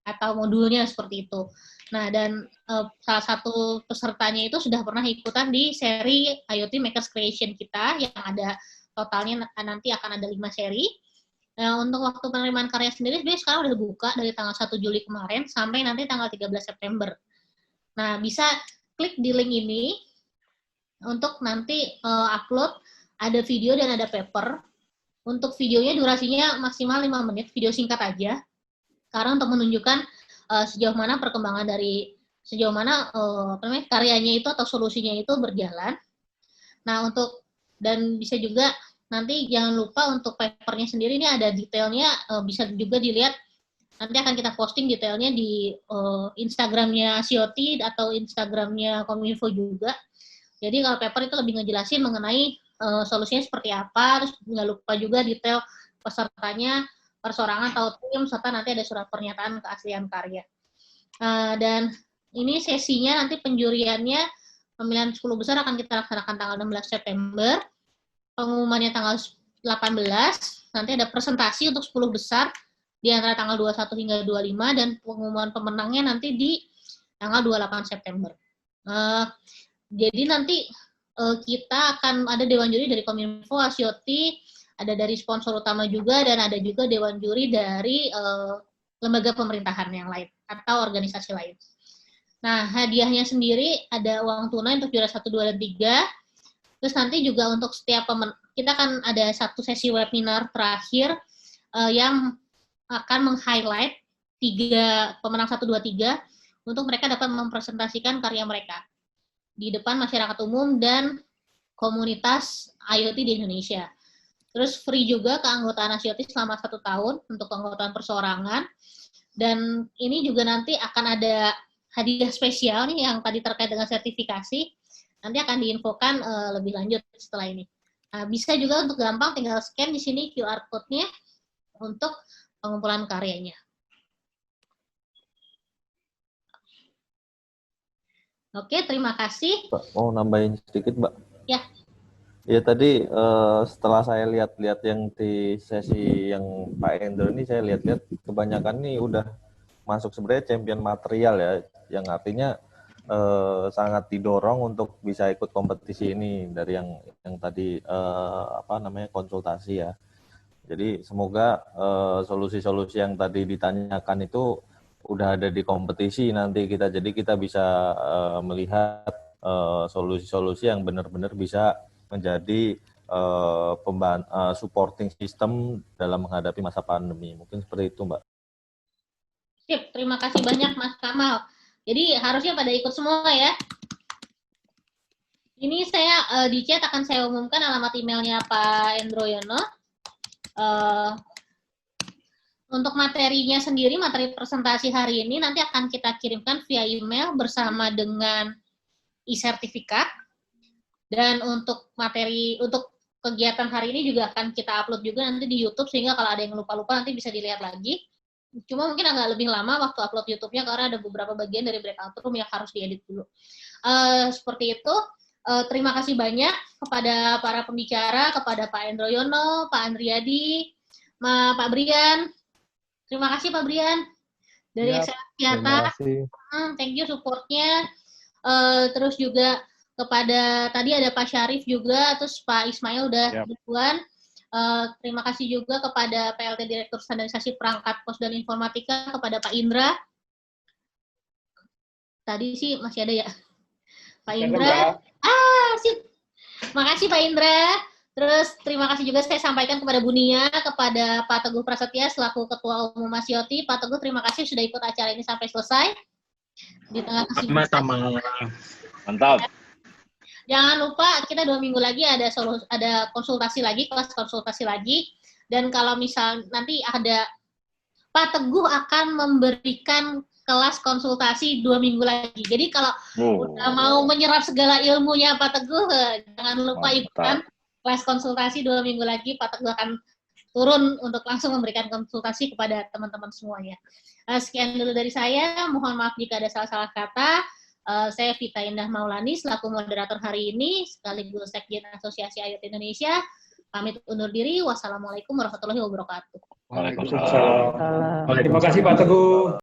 atau modulnya seperti itu. Nah dan salah satu pesertanya itu sudah pernah ikutan di seri IoT Makers Creation kita yang ada totalnya nanti akan ada 5 seri. Nah, untuk waktu penerimaan karya sendiri sekarang udah buka dari tanggal 1 Juli kemarin sampai nanti tanggal 13 September. Nah bisa klik di link ini untuk nanti upload, ada video dan ada paper. Untuk videonya durasinya maksimal 5 menit, video singkat aja. Karena untuk menunjukkan sejauh mana perkembangan dari sejauh mana karyanya itu atau solusinya itu berjalan. Nah, dan bisa juga nanti jangan lupa untuk papernya sendiri ini ada detailnya, bisa juga dilihat. Nanti akan kita posting detailnya di Instagramnya Sioti atau Instagramnya Kominfo juga. Jadi kalau paper itu lebih ngejelasin mengenai solusinya seperti apa, terus nggak lupa juga detail pesertanya, persorangan atau tim, serta nanti ada surat pernyataan keaslian karya. Dan ini sesinya nanti penjuriannya, pemilihan 10 besar akan kita laksanakan tanggal 16 September, pengumumannya tanggal 18, nanti ada presentasi untuk 10 besar di antara tanggal 21 hingga 25, dan pengumuman pemenangnya nanti di tanggal 28 September. Jadi nanti kita akan ada dewan juri dari Kominfo, Asioti, ada dari sponsor utama juga, dan ada juga dewan juri dari lembaga pemerintahan yang lain atau organisasi lain. Nah, hadiahnya sendiri ada uang tunai untuk juara 1, 2, dan 3. Terus nanti juga untuk setiap kita akan ada satu sesi webinar terakhir yang akan meng-highlight 3 pemenang 1, 2, 3 untuk mereka dapat mempresentasikan karya mereka di depan masyarakat umum dan komunitas IoT di Indonesia. Terus free juga keanggotaan IoT selama 1 tahun untuk keanggotaan perseorangan. Dan ini juga nanti akan ada hadiah spesial nih yang tadi terkait dengan sertifikasi. Nanti akan diinfokan lebih lanjut setelah ini. Nah, bisa juga untuk gampang tinggal scan di sini QR code-nya untuk pengumpulan karyanya. Oke, terima kasih. Mbak, mau nambahin sedikit, Mbak? Ya. Ya tadi setelah saya lihat-lihat yang di sesi yang Pak Endro ini, saya lihat-lihat kebanyakan ini udah masuk sebenarnya champion material ya, yang artinya sangat didorong untuk bisa ikut kompetisi ini dari yang tadi konsultasi ya. Jadi semoga solusi-solusi yang tadi ditanyakan itu udah ada di kompetisi nanti kita, jadi kita bisa melihat solusi-solusi yang benar-benar bisa menjadi supporting system dalam menghadapi masa pandemi. Mungkin seperti itu, Mbak. Sip, terima kasih banyak Mas Kamal. Jadi harusnya pada ikut semua ya. Ini saya di chat akan saya umumkan alamat emailnya Pak Endroyono. Untuk materinya sendiri, materi presentasi hari ini nanti akan kita kirimkan via email bersama dengan e-sertifikat. Dan untuk materi, untuk kegiatan hari ini juga akan kita upload juga nanti di YouTube, sehingga kalau ada yang lupa-lupa nanti bisa dilihat lagi. Cuma mungkin agak lebih lama waktu upload YouTube-nya karena ada beberapa bagian dari breakout room yang harus diedit dulu. Seperti itu. Terima kasih banyak kepada para pembicara, kepada Pak Endroyono, Pak Andriadi, Pak Brian. Terima kasih Pak Brian dari Axiata. Thank you support-nya. Terus juga kepada tadi ada Pak Syarif juga, terus Pak Ismail udah duluan. Terima kasih juga kepada PLT Direktur Standarisasi Perangkat Pos dan Informatika, kepada Pak Indra. Tadi sih masih ada ya, Pak Indra. Sip. Makasih Pak Indra. Terus terima kasih juga saya sampaikan kepada Bu Nia, kepada Pak Teguh Prasetya selaku Ketua Umum Masyoti. Pak Teguh, terima kasih sudah ikut acara ini sampai selesai. Di tengah kesibukan. Mantap. Jangan lupa kita 2 minggu lagi ada konsultasi lagi, kelas konsultasi lagi. Dan kalau misal nanti ada Pak Teguh akan memberikan kelas konsultasi 2 minggu lagi. Jadi kalau udah mau menyerap segala ilmunya Pak Teguh, jangan lupa ikutan kelas konsultasi 2 minggu lagi. Pak Teguh akan turun untuk langsung memberikan konsultasi kepada teman-teman semuanya. Sekian dulu dari saya. Mohon maaf jika ada salah-salah kata. Saya Vita Indah Maulani selaku moderator hari ini sekaligus Sekjen Asosiasi IoT Indonesia. Pamit undur diri. Wassalamualaikum warahmatullahi wabarakatuh. Waalaikumsalam. Terima kasih Pak Teguh.